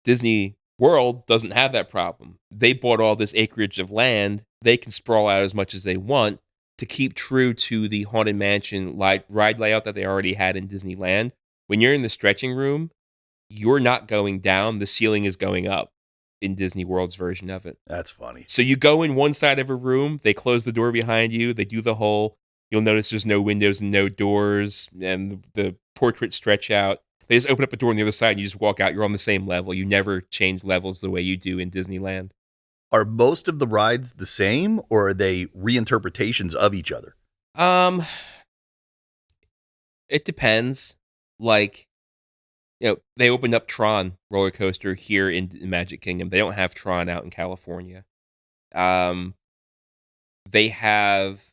Disney World doesn't have that problem. They bought all this acreage of land. They can sprawl out as much as they want to keep true to the Haunted Mansion ride layout that they already had in Disneyland. When you're in the stretching room, you're not going down. The ceiling is going up in Disney World's version of it. That's funny. So you go in one side of a room, they close the door behind you, they do the whole, you'll notice there's no windows and no doors, and the portraits stretch out. They just open up a door on the other side and you just walk out. You're on the same level. You never change levels the way you do in Disneyland. Are most of the rides the same, or are they reinterpretations of each other? It depends. Like, they opened up Tron roller coaster here in Magic Kingdom. They don't have Tron out in California. they have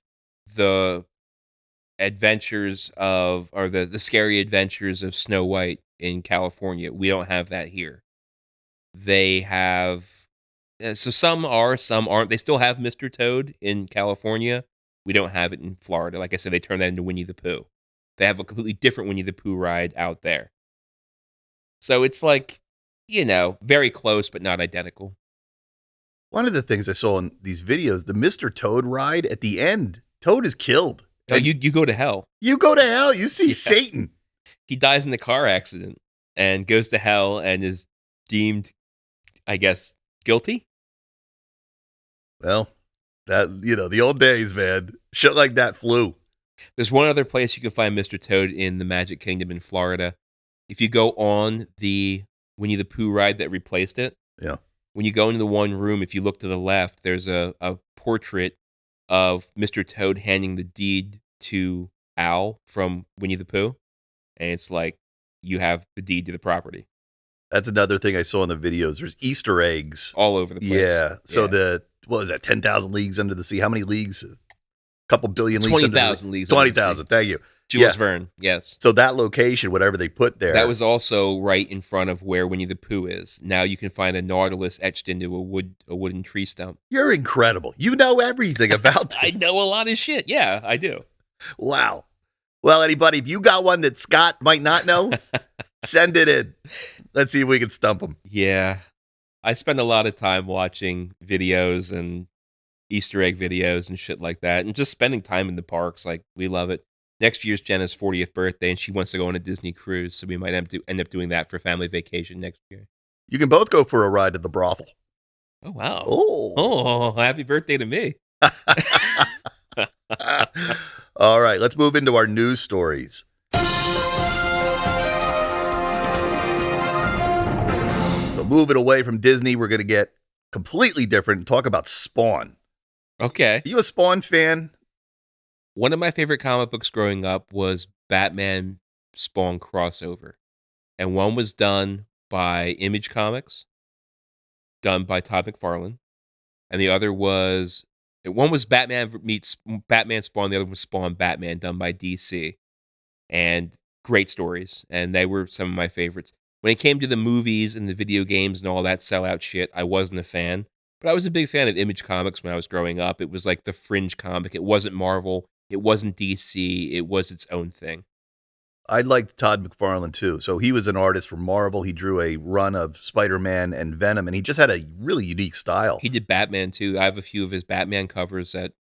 the the scary adventures of Snow White in California. We don't have that here. They have so some are, some aren't. They still have Mr. Toad in California. We don't have it in Florida. Like I said, they turned that into Winnie the Pooh. They have a completely different Winnie the Pooh ride out there. So it's like, very close, but not identical. One of the things I saw in these videos, the Mr. Toad ride at the end, Toad is killed. Oh, you go to hell. You go to hell. You see Satan. He dies in a car accident and goes to hell and is deemed, I guess, guilty. Well, that the old days, man. Shit like that flew. There's one other place you can find Mr. Toad in the Magic Kingdom in Florida. If you go on the Winnie the Pooh ride that replaced it, yeah. When you go into the one room, if you look to the left, there's a portrait of Mr. Toad handing the deed to Al from Winnie the Pooh. And it's like, you have the deed to the property. That's another thing I saw in the videos. There's Easter eggs. All over the place. Yeah. So what was that, 10,000 leagues under the sea? How many leagues? A couple billion leagues under the sea? 20,000 leagues. 20,000. Thank you. Jules Verne, yes. So that location, whatever they put there. That was also right in front of where Winnie the Pooh is. Now you can find a nautilus etched into a wooden tree stump. You're incredible. You know everything about this. I know a lot of shit. Yeah, I do. Wow. Well, anybody, if you got one that Scott might not know, send it in. Let's see if we can stump him. Yeah. I spend a lot of time watching videos and Easter egg videos and shit like that, and just spending time in the parks. Like, we love it. Next year's Jenna's 40th birthday, and she wants to go on a Disney cruise, so we might end up doing that for family vacation next year. You can both go for a ride at the brothel. Oh, wow. Oh, happy birthday to me. All right, let's move into our news stories. So moving away from Disney, we're going to get completely different and talk about Spawn. Okay. Are you a Spawn fan? One of my favorite comic books growing up was Batman Spawn crossover. And one was done by Image Comics, done by Todd McFarlane. And the other was, one was Batman meets Batman Spawn, the other was Spawn Batman, done by DC. And great stories. And they were some of my favorites. When it came to the movies and the video games and all that sellout shit, I wasn't a fan. But I was a big fan of Image Comics when I was growing up. It was like the fringe comic. It wasn't Marvel. It wasn't DC. It was its own thing. I liked Todd McFarlane too. So he was an artist for Marvel. He drew a run of Spider-Man and Venom, and he just had a really unique style. He did Batman too. I have a few of his Batman covers that,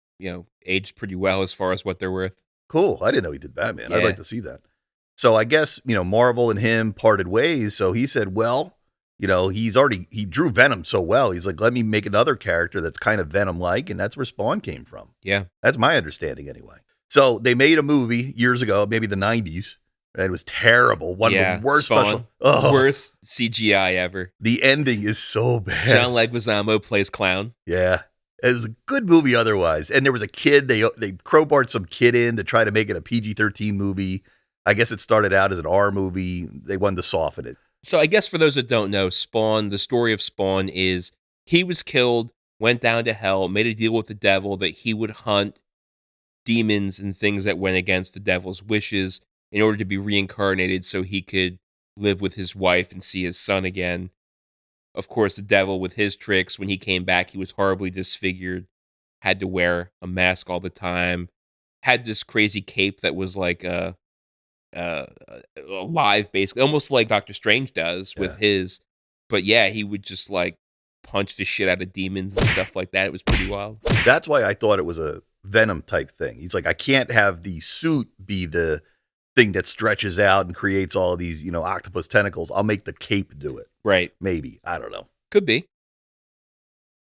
aged pretty well as far as what they're worth. Cool. I didn't know he did Batman. Yeah. I'd like to see that. So I guess, Marvel and him parted ways. So he said, well, he drew Venom so well. He's like, let me make another character that's kind of Venom-like. And that's where Spawn came from. Yeah. That's my understanding anyway. So they made a movie years ago, maybe the 90s. And it was terrible. One of the worst Spawn, worst CGI ever. The ending is so bad. John Leguizamo plays clown. Yeah. It was a good movie otherwise. And there was a kid, they crowbarred some kid in to try to make it a PG-13 movie. I guess it started out as an R movie. They wanted to soften it. So I guess for those that don't know, Spawn, the story of Spawn is he was killed, went down to hell, made a deal with the devil that he would hunt demons and things that went against the devil's wishes in order to be reincarnated so he could live with his wife and see his son again. Of course, the devil with his tricks, when he came back, he was horribly disfigured, had to wear a mask all the time, had this crazy cape that was like alive, basically, almost like Doctor Strange does with his. But yeah, he would just like punch the shit out of demons and stuff like that. It was pretty wild. That's why I thought it was a Venom type thing. He's like, I can't have the suit be the thing that stretches out and creates all of these, octopus tentacles. I'll make the cape do it. Right. Maybe. I don't know. Could be.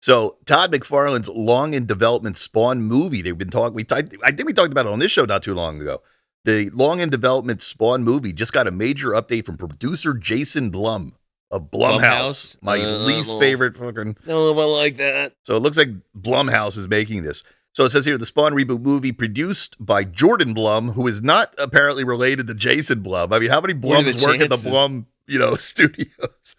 So Todd McFarlane's long in development Spawn movie, they've been talking. I think we talked about it on this show not too long ago. The long in development Spawn movie just got a major update from producer Jason Blum of Blumhouse. My least favorite fucking. No one like that. So it looks like Blumhouse is making this. So it says here the Spawn reboot movie produced by Jordan Blum, who is not apparently related to Jason Blum. I mean, how many Blums work at the Blum, studios?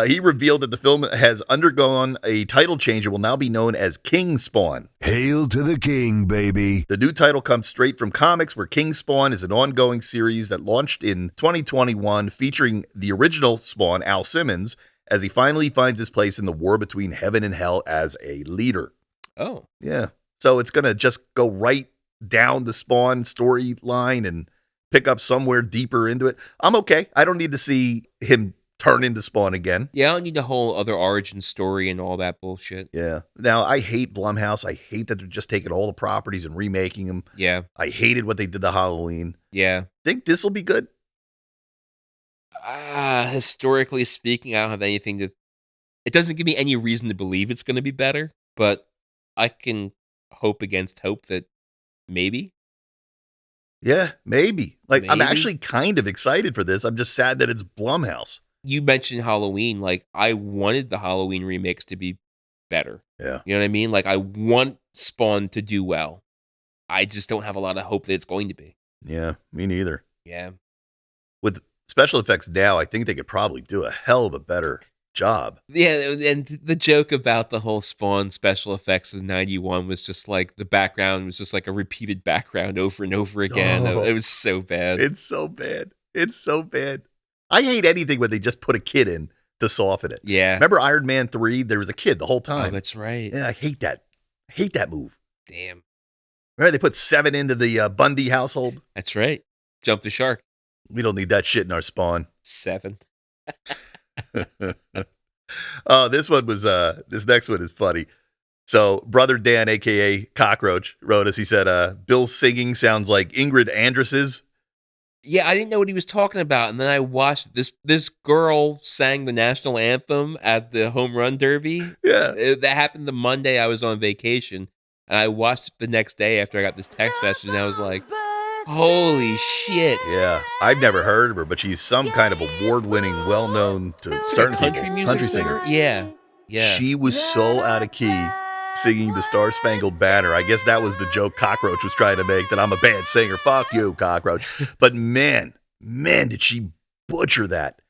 He revealed that the film has undergone a title change and will now be known as King Spawn. Hail to the king, baby. The new title comes straight from comics, where King Spawn is an ongoing series that launched in 2021 featuring the original Spawn, Al Simmons, as he finally finds his place in the war between heaven and hell as a leader. Oh. Yeah. So it's going to just go right down the Spawn storyline and pick up somewhere deeper into it. I'm okay. I don't need to see him turn into Spawn again. Yeah, I don't need the whole other origin story and all that bullshit. Yeah. Now, I hate Blumhouse. I hate that they're just taking all the properties and remaking them. Yeah. I hated what they did to Halloween. Yeah. Think this will be good? Historically speaking, I don't have anything to... It doesn't give me any reason to believe it's going to be better, but I can hope against hope that maybe. Yeah, maybe. Like, I'm Maybe. actually kind of excited for this. I'm just sad that it's Blumhouse. You mentioned Halloween. Like, I wanted the Halloween remakes to be better. Yeah. You know what I mean? Like, I want Spawn to do well. I just don't have a lot of hope that it's going to be. Yeah, me neither. Yeah. With special effects now, I think they could probably do a hell of a better job. Yeah, and the joke about the whole Spawn special effects in 91 was just like the background was just like a repeated background over and over again. Oh. It was so bad. It's so bad. It's so bad. I hate anything when they just put a kid in to soften it. Yeah. Remember Iron Man 3? There was a kid the whole Oh, time. that's right. Yeah, I hate that. I hate that move. Damn. Remember they put 7 into the Bundy household? That's right. Jump the shark. We don't need that shit in our Spawn. 7. Oh, this next one is funny. So Brother Dan, aka Cockroach, wrote us. He said, Bill's singing sounds like Ingrid Andress's. Yeah, I didn't know what he was talking about, and then I watched this girl sang the national anthem at the home run derby. Yeah. That happened the Monday I was on vacation, and I watched it the next day after I got this text message, and I was like, holy shit. Yeah. I've never heard of her, but she's some kind of award-winning, well-known to certain country people, music singer. Yeah. Yeah. She was so out of key singing the Star Spangled Banner. I guess that was the joke Cockroach was trying to make, that I'm a bad singer. Fuck you, Cockroach. But man, did she butcher that.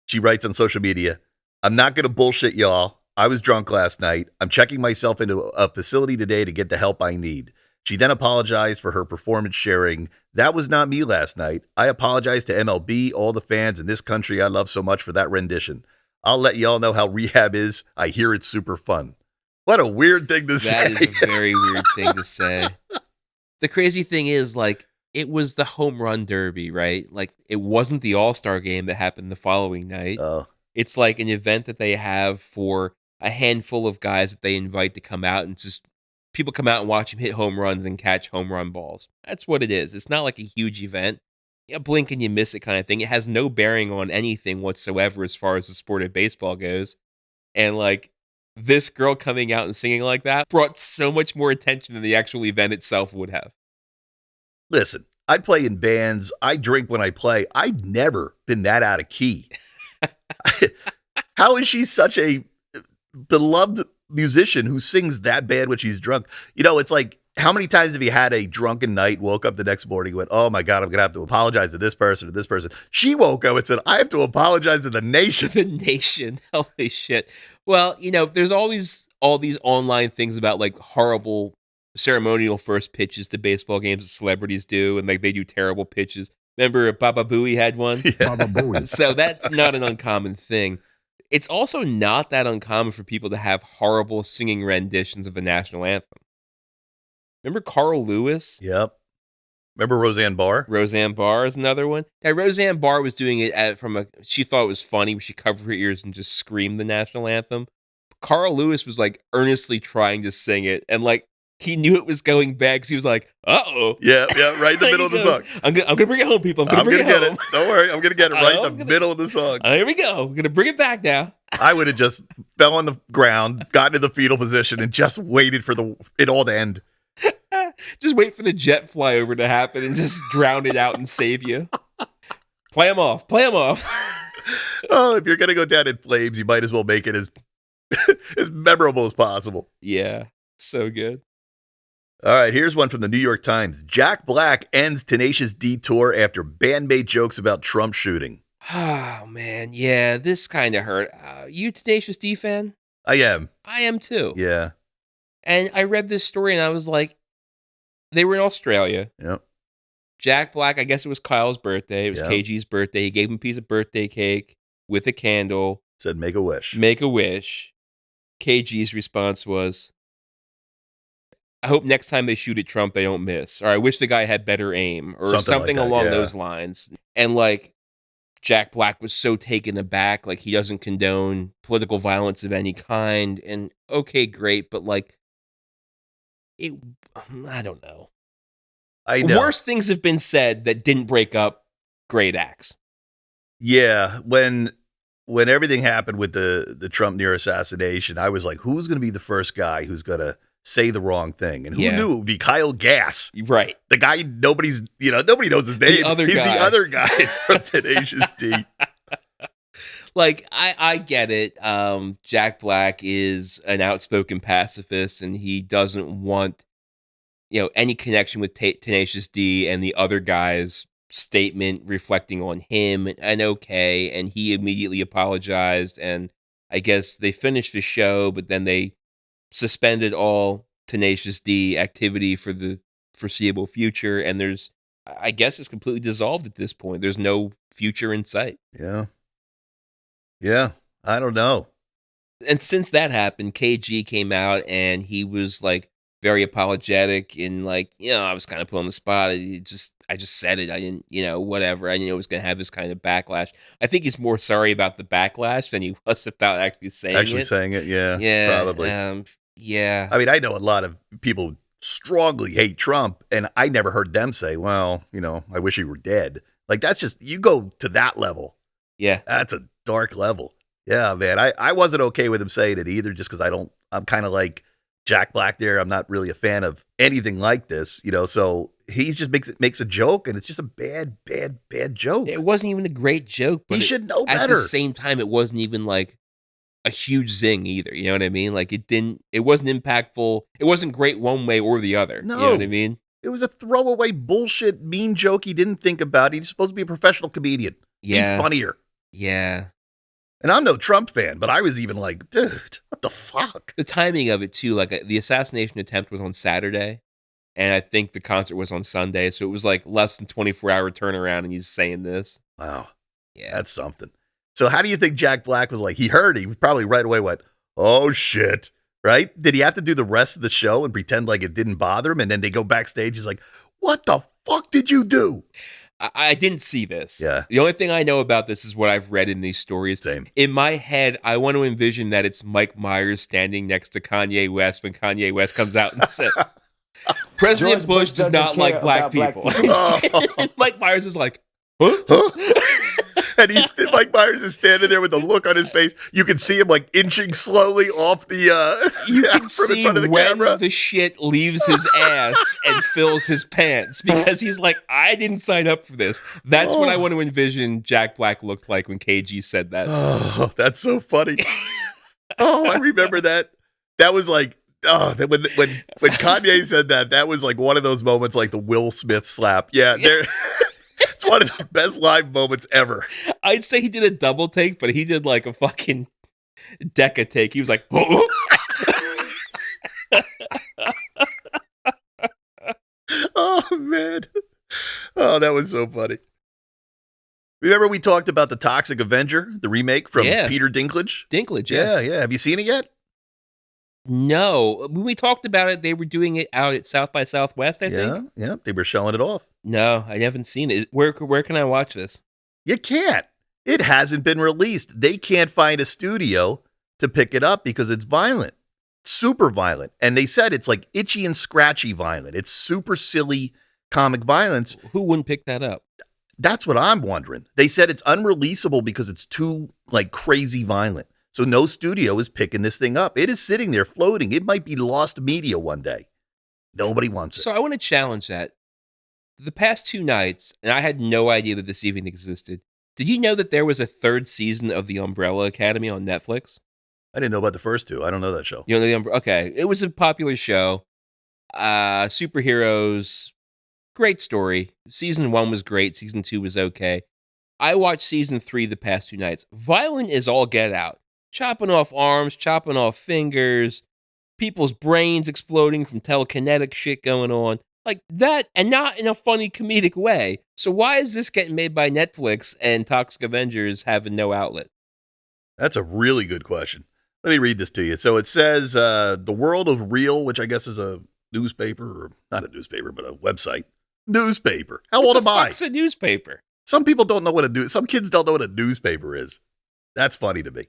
She writes on social media, I'm not going to bullshit y'all. I was drunk last night. I'm checking myself into a facility today to get the help I need. She then apologized for her performance, sharing, that was not me last night. I apologize to MLB, all the fans in this country I love so much for that rendition. I'll let y'all know how rehab is. I hear it's super fun. What a weird thing to say. That is a very weird thing to say. The crazy thing is, like, it was the home run derby, right? Like, it wasn't the All-Star game that happened the following night. Oh, It's like an event that they have for a handful of guys that they invite to come out, and just people come out and watch them hit home runs and catch home run balls. That's what it is. It's not like a huge event. You blink and you miss it kind of thing. It has no bearing on anything whatsoever as far as the sport of baseball goes. And like, this girl coming out and singing like that brought so much more attention than the actual event itself would have. listen, I play in bands. I drink when I play. I've never been that out of key. How is she such a beloved musician who sings that bad when she's drunk? You know, it's like, how many times have you had a drunken night, woke up the next morning and went, oh my God, I'm going to have to apologize to this person or this person. She woke up and said, I have to apologize to the nation. The nation. Holy shit. Well, you know, there's always all these online things about like horrible ceremonial first pitches to baseball games that celebrities do, and like they do terrible pitches. Remember Baba Booey had one? Yeah. Baba Booey. So that's not an uncommon thing. It's also not that uncommon for people to have horrible singing renditions of the national anthem. Remember Carl Lewis? Yep. Remember Roseanne Barr? Roseanne Barr is another one. Now, Roseanne Barr was doing it she thought it was funny when she covered her ears and just screamed the national anthem. Carl Lewis was like earnestly trying to sing it, and like he knew it was going bad because he was like, "Uh-oh." Yeah, right in the middle of the song. I'm gonna bring it home, people. I'm gonna bring it get home. it. Don't worry, I'm gonna get it right in I'm the gonna- middle of the song. Here we go. We're gonna bring it back now. I would have just fell on the ground, gotten in the fetal position, and just waited for it all to end. Just wait for the jet flyover to happen and just drown it out and save you. Play them off. Play them off. Oh, if you're gonna go down in flames, you might as well make it as as memorable as possible. Yeah, so good. All right, here's one from the New York Times. Jack Black ends Tenacious D tour after bandmate jokes about Trump shooting. Oh, man. Yeah, this kind of hurt. You a Tenacious D fan? I am. I am too. Yeah. And I read this story and I was like, they were in Australia. Yep. Jack Black, I guess it was Kyle's birthday. It was Yeah. KG's birthday. He gave him a piece of birthday cake with a candle. Said make a wish. Make a wish. KG's response was, I hope next time they shoot at Trump, they don't miss. Or I wish the guy had better aim. Or something like that, along yeah. those lines. And like, Jack Black was so taken aback. Like, he doesn't condone political violence of any kind. And okay, great. But like, I don't know. I know. Worse things have been said that didn't break up great acts. Yeah, when everything happened with the Trump near assassination, I was like, who's going to be the first guy who's going to say the wrong thing? And who knew it would be Kyle Gass? Right. The guy nobody knows his name. He's the other guy from Tenacious D. Like, I get it. Jack Black is an outspoken pacifist, and he doesn't want any connection with Tenacious D and the other guy's statement reflecting on him. And okay, and he immediately apologized, and I guess they finished the show, but then they suspended all Tenacious D activity for the foreseeable future, and I guess it's completely dissolved at this point. There's no future in sight. Yeah, I don't know. And since that happened, KG came out and he was like very apologetic and like, I was kind of put on the spot. I just said it. I didn't, whatever. I knew it was going to have this kind of backlash. I think he's more sorry about the backlash than he was about actually saying it. Yeah, probably. Yeah. I mean, I know a lot of people strongly hate Trump, and I never heard them say, well, I wish he were dead. Like, that's just, you go to that level. Yeah. That's a dark level. Yeah, man. I wasn't okay with him saying it either, just because I'm kind of like Jack Black there. I'm not really a fan of anything like this, so he just makes a joke, and it's just a bad joke. It wasn't even a great joke, but he should know better. At the same time, it wasn't even like a huge zing either. You know what I mean? Like, it wasn't impactful. It wasn't great one way or the other. No. You know what I mean? It was a throwaway bullshit mean joke he didn't think about. He's supposed to be a professional comedian. Yeah. Be funnier. Yeah. And I'm no Trump fan, but I was even like, dude, what the fuck? The timing of it, too, like the assassination attempt was on Saturday, and I think the concert was on Sunday, so it was like less than 24-hour turnaround, and he's saying this. Wow. Yeah. That's something. So how do you think Jack Black was like? He heard, he probably right away went, oh, shit, right? Did he have to do the rest of the show and pretend like it didn't bother him? And then they go backstage, he's like, what the fuck did you do? I didn't see this. Yeah. The only thing I know about this is what I've read in these stories. Same. In my head, I want to envision that it's Mike Myers standing next to Kanye West when Kanye West comes out and says, President Bush does not like black people. And Mike Myers is like, huh? And Mike Myers is standing there with the look on his face. You can see him like inching slowly off the you can see in front of the when camera. The shit leaves his ass and fills his pants because he's like, I didn't sign up for this. That's what I want to envision Jack Black looked like when KG said that. Oh, that's so funny. I remember that. That was like, when Kanye said that was like one of those moments like the Will Smith slap. Yeah, it's one of the best live moments ever. I'd say he did a double take, but he did like a fucking deca take. He was like, oh. Oh, man. Oh, that was so funny. Remember we talked about The Toxic Avenger, the remake from Peter Dinklage? Dinklage, yes. Yeah. Have you seen it yet? No. When we talked about it, they were doing it out at South by Southwest, I think. Yeah. They were showing it off. No, I haven't seen it. Where can I watch this? You can't. It hasn't been released. They can't find a studio to pick it up because it's violent. Super violent. And they said it's like itchy and scratchy violent. It's super silly comic violence. Who wouldn't pick that up? That's what I'm wondering. They said it's unreleasable because it's too like crazy violent. So no studio is picking this thing up. It is sitting there floating. It might be lost media one day. Nobody wants it. So I want to challenge that. The past 2 nights, and I had no idea that this even existed. Did you know that there was a 3rd season of The Umbrella Academy on Netflix? I didn't know about the first 2. I don't know that show. You know okay, it was a popular show. Superheroes, great story. Season 1 was great. Season 2 was okay. I watched season 3 the past 2 nights. Violent is all get out. Chopping off arms, chopping off fingers, people's brains exploding from telekinetic shit going on. Like that, and not in a funny comedic way. So why is this getting made by Netflix and Toxic Avengers having no outlet? That's a really good question. Let me read this to you. So it says, The World of Real, which I guess is a newspaper, or not a newspaper, but a website. Newspaper. How old am I? What's a newspaper? Some people don't know what some kids don't know what a newspaper is. That's funny to me.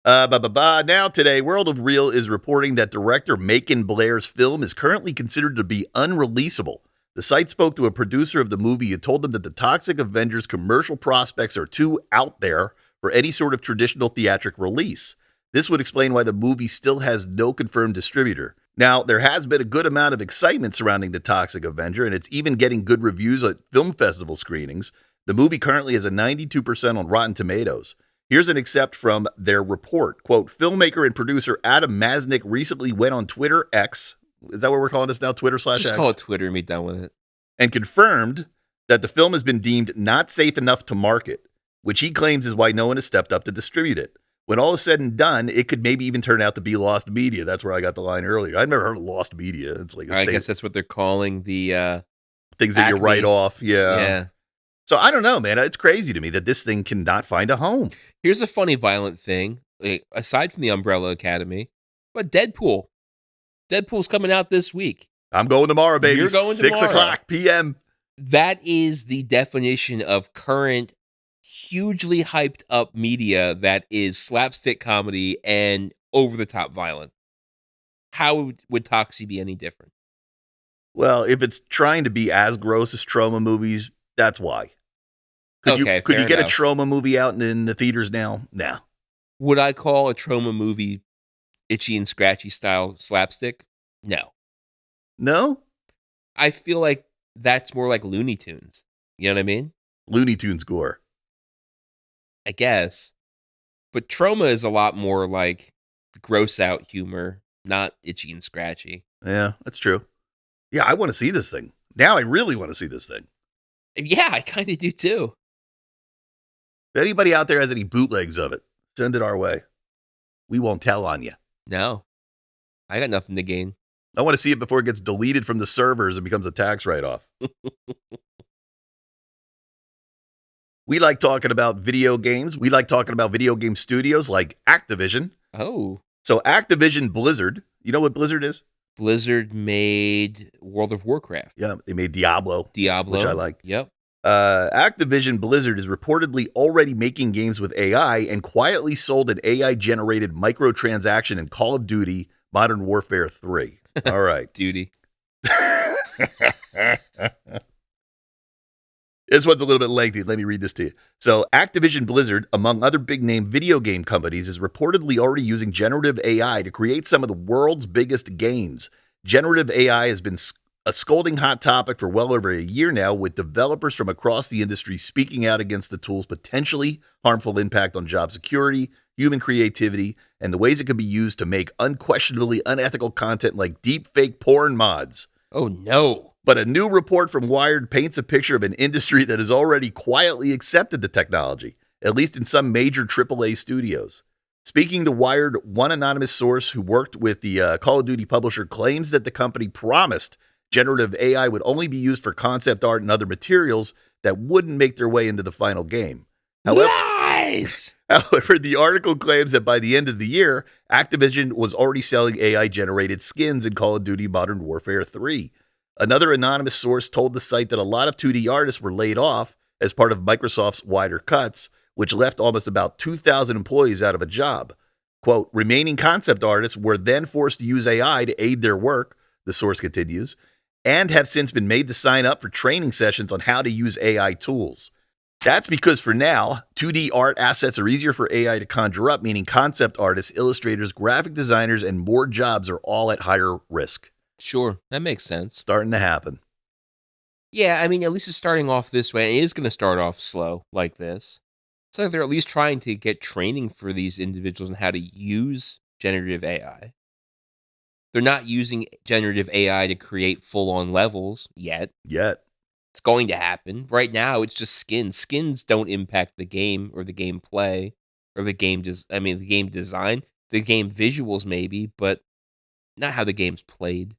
Now today, World of Real is reporting that director Macon Blair's film is currently considered to be unreleasable. The site spoke to a producer of the movie and told them that the Toxic Avengers commercial prospects are too out there for any sort of traditional theatric release. This would explain why the movie still has no confirmed distributor. Now, there has been a good amount of excitement surrounding the Toxic Avenger, and it's even getting good reviews at film festival screenings. The movie currently has a 92% on Rotten Tomatoes. Here's an excerpt from their report. Quote, filmmaker and producer Adam Masnick recently went on Twitter X. Is that what we're calling this now? Twitter/X? Just call it Twitter and be done with it. And confirmed that the film has been deemed not safe enough to market, which he claims is why no one has stepped up to distribute it. When all is said and done, it could maybe even turn out to be lost media. That's where I got the line earlier. I've never heard of lost media. It's like I guess that's what they're calling the things that you write off. Yeah. So I don't know, man. It's crazy to me that this thing cannot find a home. Here's a funny, violent thing. Aside from the Umbrella Academy, but Deadpool. Deadpool's coming out this week. I'm going tomorrow, baby. You're going 6 tomorrow. o'clock p.m. That is the definition of current, hugely hyped up media that is slapstick comedy and over-the-top violent. How would Toxie be any different? Well, if it's trying to be as gross as trauma movies, that's why. Could you get enough. a trauma movie out in the theaters now? No. Would I call a trauma movie itchy and scratchy style slapstick? No. No? I feel like that's more like Looney Tunes. You know what I mean? Looney Tunes gore. I guess. But trauma is a lot more like gross out humor, not itchy and scratchy. Yeah, that's true. Yeah, I want to see this thing. Now I really want to see this thing. Yeah, I kind of do too. If anybody out there has any bootlegs of it, send it our way. We won't tell on you. No. I got nothing to gain. I want to see it before it gets deleted from the servers and becomes a tax write-off. We like talking about video games. We like talking about video game studios like Activision. Oh. So Activision Blizzard, you know what Blizzard is? Blizzard made World of Warcraft. Yeah, they made Diablo, which I like. Yep. Activision Blizzard is reportedly already making games with AI and quietly sold an AI-generated microtransaction in Call of Duty Modern Warfare 3. All right. Duty. This one's a little bit lengthy. Let me read this to you. So Activision Blizzard, among other big-name video game companies, is reportedly already using generative AI to create some of the world's biggest games. Generative AI has been a scolding hot topic for well over a year now, with developers from across the industry speaking out against the tool's potentially harmful impact on job security, human creativity, and the ways it can be used to make unquestionably unethical content like deep fake porn mods. Oh, no. But a new report from Wired paints a picture of an industry that has already quietly accepted the technology, at least in some major AAA studios. Speaking to Wired, one anonymous source who worked with the Call of Duty publisher claims that the company promised generative AI would only be used for concept art and other materials that wouldn't make their way into the final game. Nice! However, the article claims that by the end of the year, Activision was already selling AI-generated skins in Call of Duty Modern Warfare 3. Another anonymous source told the site that a lot of 2D artists were laid off as part of Microsoft's wider cuts, which left almost about 2,000 employees out of a job. Quote, remaining concept artists were then forced to use AI to aid their work, the source continues, and have since been made to sign up for training sessions on how to use AI tools. That's because for now, 2D art assets are easier for AI to conjure up, meaning concept artists, illustrators, graphic designers, and more jobs are all at higher risk. Sure, that makes sense. Starting to happen. Yeah, I mean, at least it's starting off this way. And it is going to start off slow like this. It's like they're at least trying to get training for these individuals on how to use generative AI. They're not using generative AI to create full-on levels yet. It's going to happen. Right now, it's just skins. Skins don't impact the game or the gameplay or the game the game design, the game visuals maybe, but not how the game's played.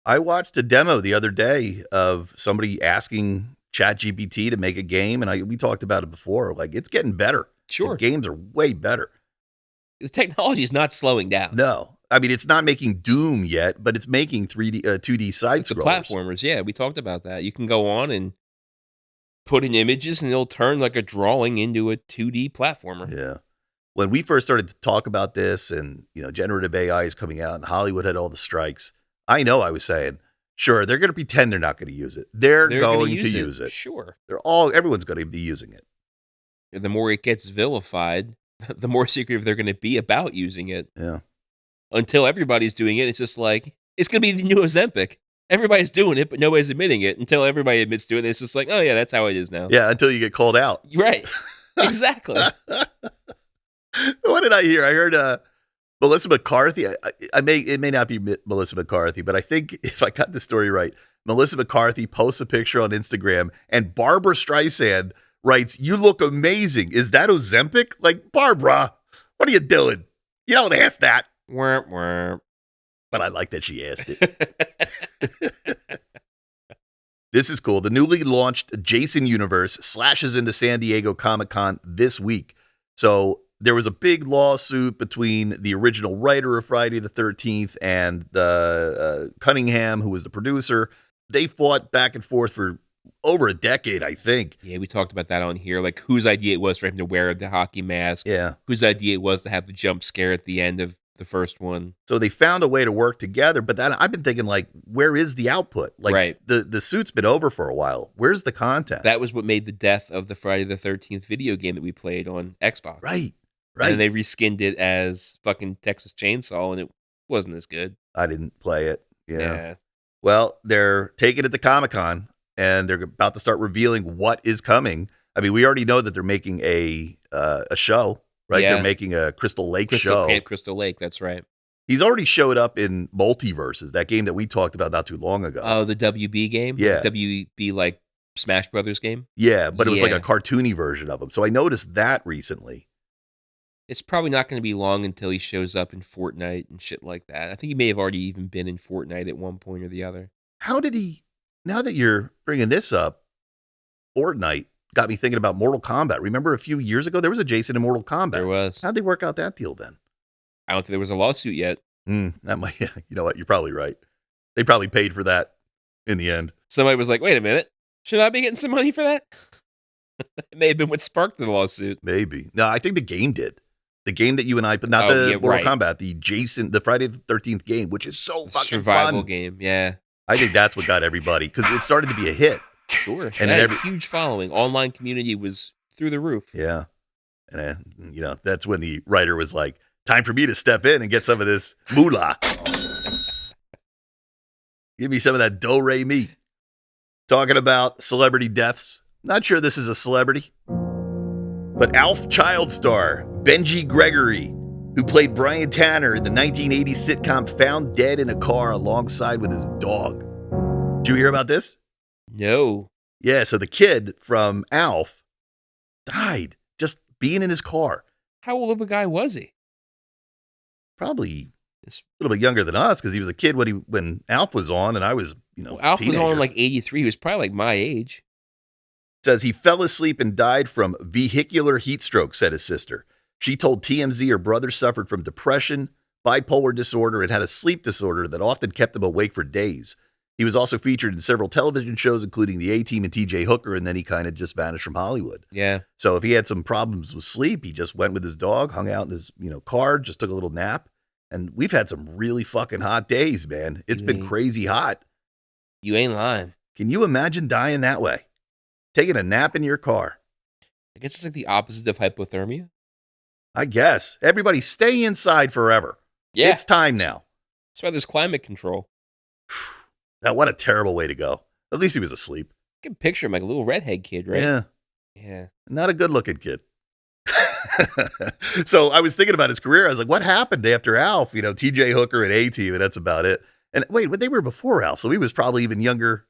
I watched a demo the other day of somebody asking ChatGPT to make a game, and we talked about it before. Like, it's getting better. Sure. The games are way better. The technology is not slowing down. No. I mean, it's not making Doom yet, but it's making 2D side It's the scrollers. platformers. Yeah, we talked about that. You can go on and put in images, and it'll turn like a drawing into a 2D platformer. Yeah. When we first started to talk about this and, generative AI is coming out and Hollywood had all the strikes, I know I was saying, sure, they're going to pretend they're not going to use it. They're going to use it. Sure. Everyone's going to be using it. The more it gets vilified, the more secretive they're going to be about using it. Yeah. Until everybody's doing it, it's just like, it's going to be the new Ozempic. Everybody's doing it, but nobody's admitting it. Until everybody admits to it, it's just like, oh yeah, that's how it is now. Yeah, until you get called out. Right. Exactly. What did I hear? I heard Melissa McCarthy. It may not be Melissa McCarthy, but I think if I got the story right, Melissa McCarthy posts a picture on Instagram and Barbara Streisand writes, "You look amazing. Is that Ozempic?" Like, Barbara, what are you doing? You don't ask that. Womp womp. But I like that she asked it. This is cool. The newly launched Jason Universe slashes into San Diego Comic-Con this week. So there was a big lawsuit between the original writer of Friday the 13th and the Cunningham, who was the producer. They fought back and forth for over a decade, I think. Yeah, we talked about that on here, like whose idea it was for him to wear the hockey mask. Yeah. Whose idea it was to have the jump scare at the end of the first one. So they found a way to work together, but then I've been thinking, like, where is the output? Like, right. the suit's been over for a while. Where's the content? That was what made the death of the Friday the 13th video game that we played on Xbox. Right. And they reskinned it as fucking Texas Chainsaw, and it wasn't as good. I didn't play it. Yeah. Well, they're taking it to Comic-Con, and they're about to start revealing what is coming. I mean, we already know that they're making a show, right? Yeah. They're making a Crystal Lake show. Camp Crystal Lake, that's right. He's already showed up in Multiverses, that game that we talked about not too long ago. Oh, the WB game? Yeah. The WB, like, Smash Brothers game? Yeah, but it was like Yeah. a cartoony version of him. So I noticed that recently. It's probably not going to be long until he shows up in Fortnite and shit like that. I think he may have already even been in Fortnite at one point or the other. How did he, now that you're bringing this up, Fortnite got me thinking about Mortal Kombat. Remember a few years ago, there was a Jason in Mortal Kombat. There was. How'd they work out that deal then? I don't think there was a lawsuit yet. That might, you know what? You're probably right. They probably paid for that in the end. Somebody was like, wait a minute. Should I be getting some money for that? It may have been what sparked the lawsuit. Maybe. No, I think the game did. The game that you and I, but not the Mortal Kombat, the Friday the 13th game, which is so fucking survival fun. game, yeah. I think that's what got everybody, because it started to be a hit. Sure. And it had a huge following. Online community was through the roof. Yeah. And, that's when the writer was like, time for me to step in and get some of this moolah. Give me some of that do-re-mi. Talking about celebrity deaths. Not sure this is a celebrity, but Alf child star Benji Gregory, who played Brian Tanner in the 1980s sitcom, found dead in a car alongside with his dog. Did you hear about this? No. Yeah, so the kid from Alf died just being in his car. How old of a guy was he? Probably a little bit younger than us, because he was a kid when Alf was on, and I was, Alf teenager. was on like 83. He was probably like my age. Says he fell asleep and died from vehicular heat stroke, said his sister. She told TMZ her brother suffered from depression, bipolar disorder, and had a sleep disorder that often kept him awake for days. He was also featured in several television shows, including The A-Team and TJ Hooker, and then he kind of just vanished from Hollywood. Yeah. So if he had some problems with sleep, he just went with his dog, hung out in his car, just took a little nap. And we've had some really fucking hot days, man. It's been crazy hot. You ain't lying. Can you imagine dying that way? Taking a nap in your car. I guess it's like the opposite of hypothermia. I guess. Everybody stay inside forever. Yeah. It's time now. That's why there's climate control. Now, what a terrible way to go. At least he was asleep. You can picture him like a little redhead kid, right? Yeah. Yeah. Not a good looking kid. So I was thinking about his career. I was like, what happened after Alf? TJ Hooker and A-Team, and that's about it. And wait, but they were before Alf, so he was probably even younger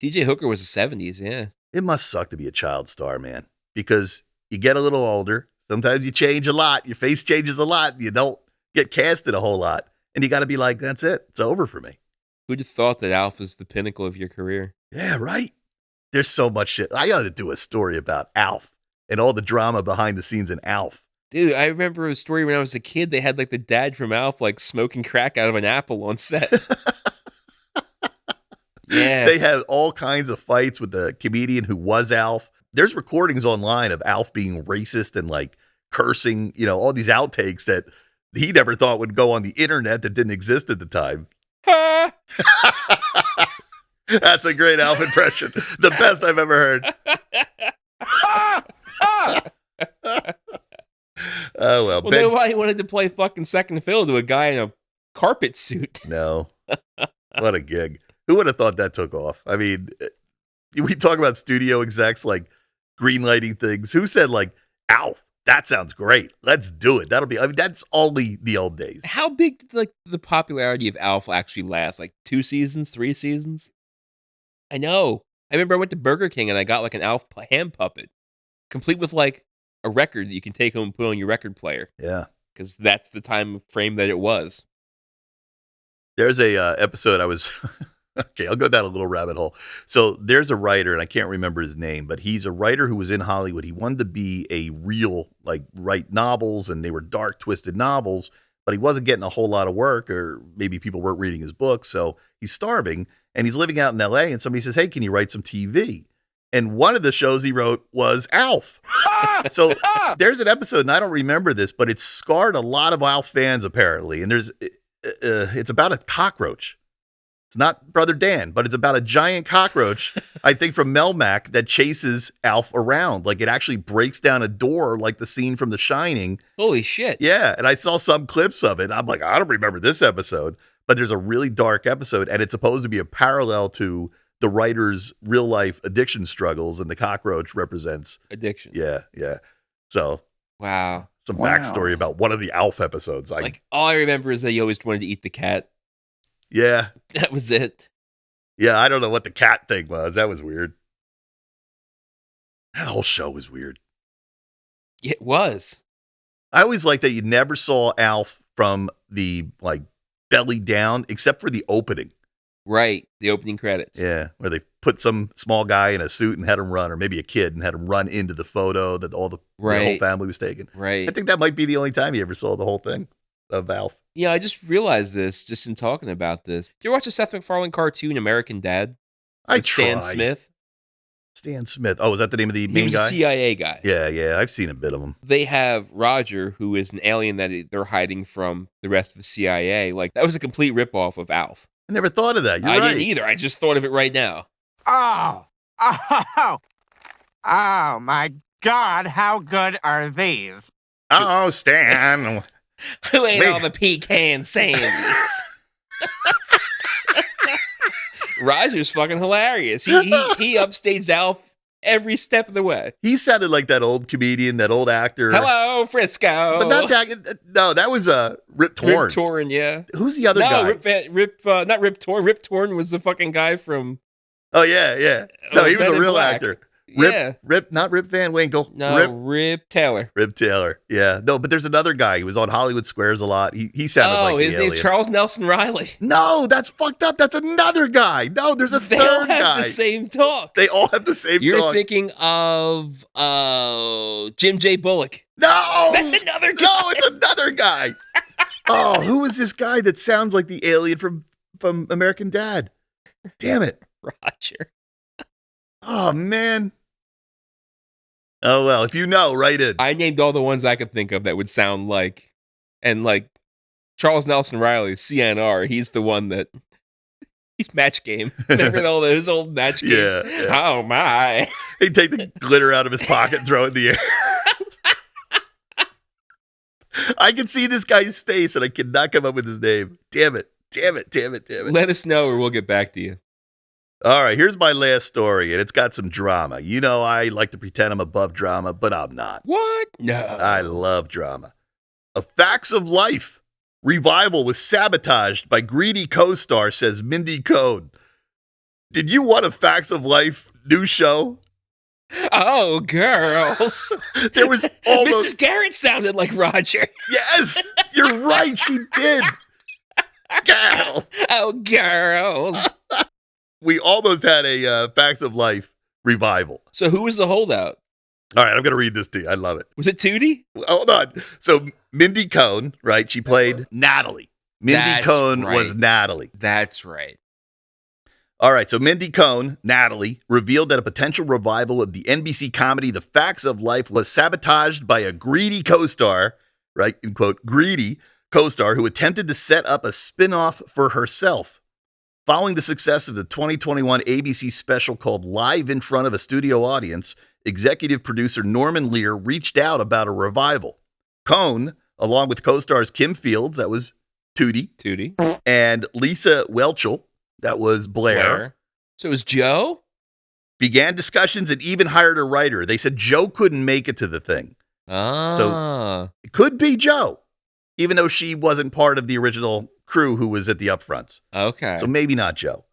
T.J. Hooker was the 70s, yeah. It must suck to be a child star, man, because you get a little older. Sometimes you change a lot. Your face changes a lot. You don't get casted a whole lot. And you got to be like, that's it. It's over for me. Who'd have thought that Alf was the pinnacle of your career? Yeah, right. There's so much shit. I got to do a story about Alf and all the drama behind the scenes in Alf. Dude, I remember a story when I was a kid. They had like the dad from Alf like smoking crack out of an apple on set. Yeah. They have all kinds of fights with the comedian who was Alf. There's recordings online of Alf being racist and like cursing, all these outtakes that he never thought would go on the internet that didn't exist at the time. That's a great Alf impression. The best I've ever heard. Oh, well. Nobody wanted to play fucking second fiddle to a guy in a carpet suit. No. What a gig. Who would have thought that took off? I mean, we talk about studio execs like greenlighting things. Who said like, Alf, that sounds great. Let's do it. That's only the old days. How big did like the popularity of Alf actually last? Like 2 seasons, 3 seasons? I know. I remember I went to Burger King and I got like an Alf hand puppet, complete with like a record that you can take home and put on your record player. Yeah. Because that's the time frame that it was. There's a episode I was... Okay, I'll go down a little rabbit hole. So there's a writer, and I can't remember his name, but he's a writer who was in Hollywood. He wanted to be a real, write novels, and they were dark, twisted novels, but he wasn't getting a whole lot of work, or maybe people weren't reading his books. So he's starving, and he's living out in LA, and somebody says, hey, can you write some TV? And one of the shows he wrote was Alf. So there's an episode, and I don't remember this, but it's scarred a lot of Alf fans, apparently. And it's about a cockroach. It's not Brother Dan, but it's about a giant cockroach, I think from Melmac, that chases Alf around. Like it actually breaks down a door like the scene from The Shining. Holy shit. Yeah, and I saw some clips of it. I'm like, I don't remember this episode. But there's a really dark episode, and it's supposed to be a parallel to the writer's real-life addiction struggles, and the cockroach represents... addiction. Yeah. So... Wow. Some backstory about one of the Alf episodes. All I remember is that you always wanted to eat the cat. Yeah. That was it. Yeah, I don't know what the cat thing was. That was weird. That whole show was weird. It was. I always liked that you never saw Alf from the belly down, except for the opening. Right, the opening credits. Yeah, where they put some small guy in a suit and had him run, or maybe a kid and had him run into the photo that the whole family was taking. Right. I think that might be the only time you ever saw the whole thing of Alf. Yeah, I just realized this just in talking about this. Did you watch a Seth MacFarlane cartoon, American Dad? I tried. Stan Smith. Stan Smith. Oh, is that the name of the He main was guy? a CIA guy. Yeah. I've seen a bit of him. They have Roger, who is an alien that they're hiding from the rest of the CIA. Like, that was a complete ripoff of Alf. I never thought of that. You're right. I didn't either. I just thought of it right now. Oh, my God, how good are these? Oh, Stan. Who ate all the pecan sandies? Roger's fucking hilarious. He upstaged Alf every step of the way. He sounded like that old comedian, that old actor. Hello, Frisco. But that was Rip Torn. Rip Torn, yeah. Who's the other guy? Not Rip Torn. Rip Torn was the fucking guy from... Oh, yeah. No, he was a real actor. Not Rip Van Winkle. No, Rip Taylor. Rip Taylor. Yeah. No, but there's another guy. He was on Hollywood Squares a lot. He sounded like his the name alien. Charles Nelson Riley. No, that's fucked up. That's another guy. No, there's a third guy. They all have the same talk. They all have the same talk. You're thinking of Jim J. Bullock. No! That's another guy. No, it's another guy. Oh, who is this guy that sounds like the alien from American Dad? Damn it. Roger. Oh, man. Oh, well, if you know, write in. I named all the ones I could think of that would sound like, and like Charles Nelson Riley, CNR, he's the one that, he's Match Game. Remember all those old Match games? Yeah. Oh, my. He'd take the glitter out of his pocket and throw it in the air. I can see this guy's face, and I cannot come up with his name. Damn it. Let us know, or we'll get back to you. All right, here's my last story, and it's got some drama. You know, I like to pretend I'm above drama, but I'm not. What? No. I love drama. A Facts of Life revival was sabotaged by greedy co-star, says Mindy Cohn. Did you want a Facts of Life new show? Oh, girls. There was almost... Mrs. Garrett sounded like Roger. Yes, you're right. She did. Girl. Oh, girls. We almost had a Facts of Life revival. So who was the holdout? All right, I'm going to read this to you. I love it. Was it Tootie? Hold on. So Mindy Cohn, right? She played Natalie. Mindy Cohn was Natalie. That's right. All right, so Mindy Cohn, Natalie, revealed that a potential revival of the NBC comedy The Facts of Life was sabotaged by a greedy co-star, right, in quote, greedy co-star who attempted to set up a spin-off for herself. Following the success of the 2021 ABC special called Live in Front of a Studio Audience, executive producer Norman Lear reached out about a revival. Cohn, along with co-stars Kim Fields, that was Tootie, and Lisa Whelchel, that was Blair. So it was Joe? Began discussions and even hired a writer. They said Joe couldn't make it to the thing. So it could be Joe, even though she wasn't part of the original crew who was at the upfronts. Okay. So maybe not Joe.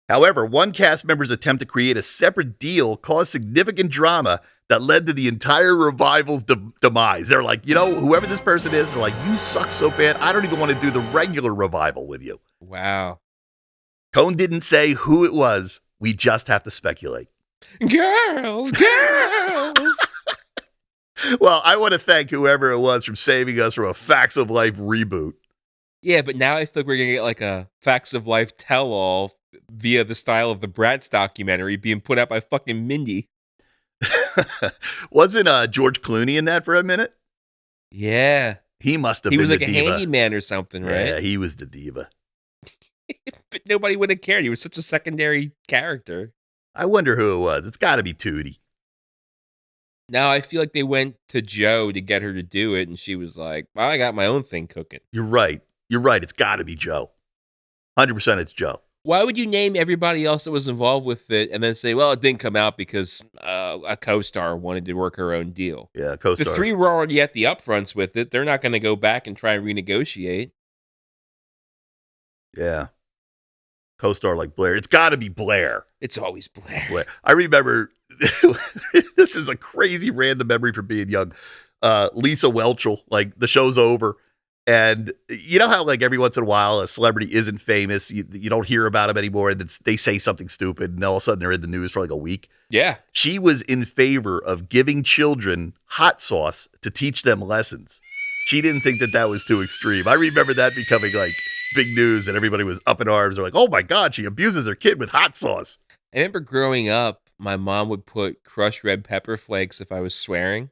However, one cast member's attempt to create a separate deal caused significant drama that led to the entire revival's demise. They're like, you know, whoever this person is, they're like, you suck so bad, I don't even want to do the regular revival with you. Wow. Cohn didn't say who it was. We just have to speculate. Girls. Well, I want to thank whoever it was from saving us from a Facts of Life reboot. Yeah, but now I think we're going to get like a Facts of Life tell-all via the style of the Bratz documentary being put out by fucking Mindy. Wasn't George Clooney in that for a minute? Yeah. He must have He been was the like a diva. handyman or something, right? Yeah, he was the diva. But nobody would have cared. He was such a secondary character. I wonder who it was. It's got to be Tootie. Now I feel like they went to Joe to get her to do it, and she was like, well, I got my own thing cooking. You're right. It's got to be Joe. 100% it's Joe. Why would you name everybody else that was involved with it and then say, well, it didn't come out because a co-star wanted to work her own deal? Yeah, co-star. The three were already at the upfronts with it. They're not going to go back and try and renegotiate. Yeah. Co-star like Blair. It's got to be Blair. It's always Blair. I remember, this is a crazy random memory from being young. Lisa Whelchel, like the show's over. And you know how like every once in a while a celebrity isn't famous, you don't hear about them anymore, and they say something stupid, and all of a sudden they're in the news for like a week. Yeah. She was in favor of giving children hot sauce to teach them lessons. She didn't think that was too extreme. I remember that becoming like big news, and everybody was up in arms. They're like, oh my God, she abuses her kid with hot sauce. I remember growing up, my mom would put crushed red pepper flakes if I was swearing.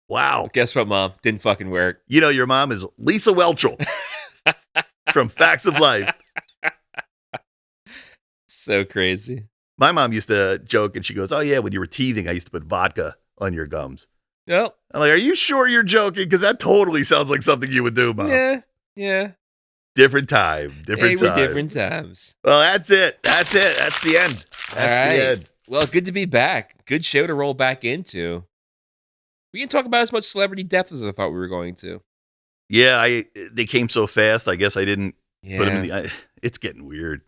Wow. Guess what, Mom? Didn't fucking work. You know, your mom is Lisa Whelchel from Facts of Life. So crazy. My mom used to joke, and she goes, oh yeah, when you were teething, I used to put vodka on your gums. Yep. I'm like, are you sure you're joking? Because that totally sounds like something you would do, Mom. Yeah. Different time. Different times. Well, that's it. That's the end. That's the end. Well, good to be back. Good show to roll back into. We didn't talk about as much celebrity death as I thought we were going to. Yeah, they came so fast. I guess I didn't Yeah. put them in the... It's getting weird.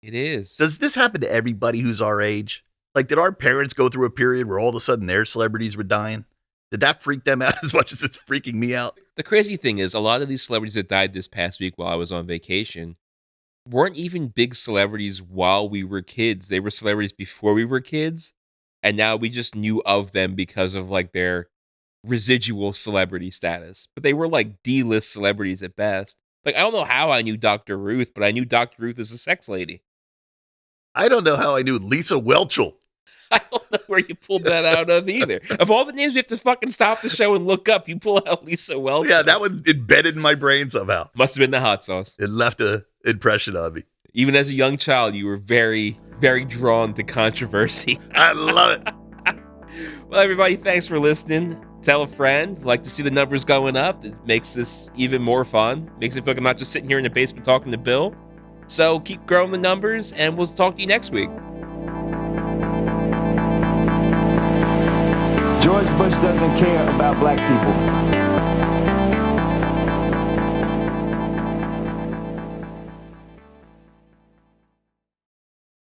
It is. Does this happen to everybody who's our age? Like, did our parents go through a period where all of a sudden their celebrities were dying? Did that freak them out as much as it's freaking me out? The crazy thing is, a lot of these celebrities that died this past week while I was on vacation weren't even big celebrities while we were kids. They were celebrities before we were kids, and now we just knew of them because of like their residual celebrity status. But they were like D-list celebrities at best. Like, I don't know how I knew Dr. Ruth, but I knew Dr. Ruth as a sex lady. I don't know how I knew Lisa Whelchel. I don't know where you pulled that out of either. Of all the names you have to fucking stop the show and look up, you pull out Lisa Welch. Yeah, that one's embedded in my brain somehow. Must have been the hot sauce. It left an impression on me. Even as a young child, you were very, very drawn to controversy. I love it. Well, everybody, thanks for listening. Tell a friend. Like to see the numbers going up. It makes this even more fun. Makes it feel like I'm not just sitting here in the basement talking to Bill. So keep growing the numbers, and we'll talk to you next week. George Bush doesn't care about black people.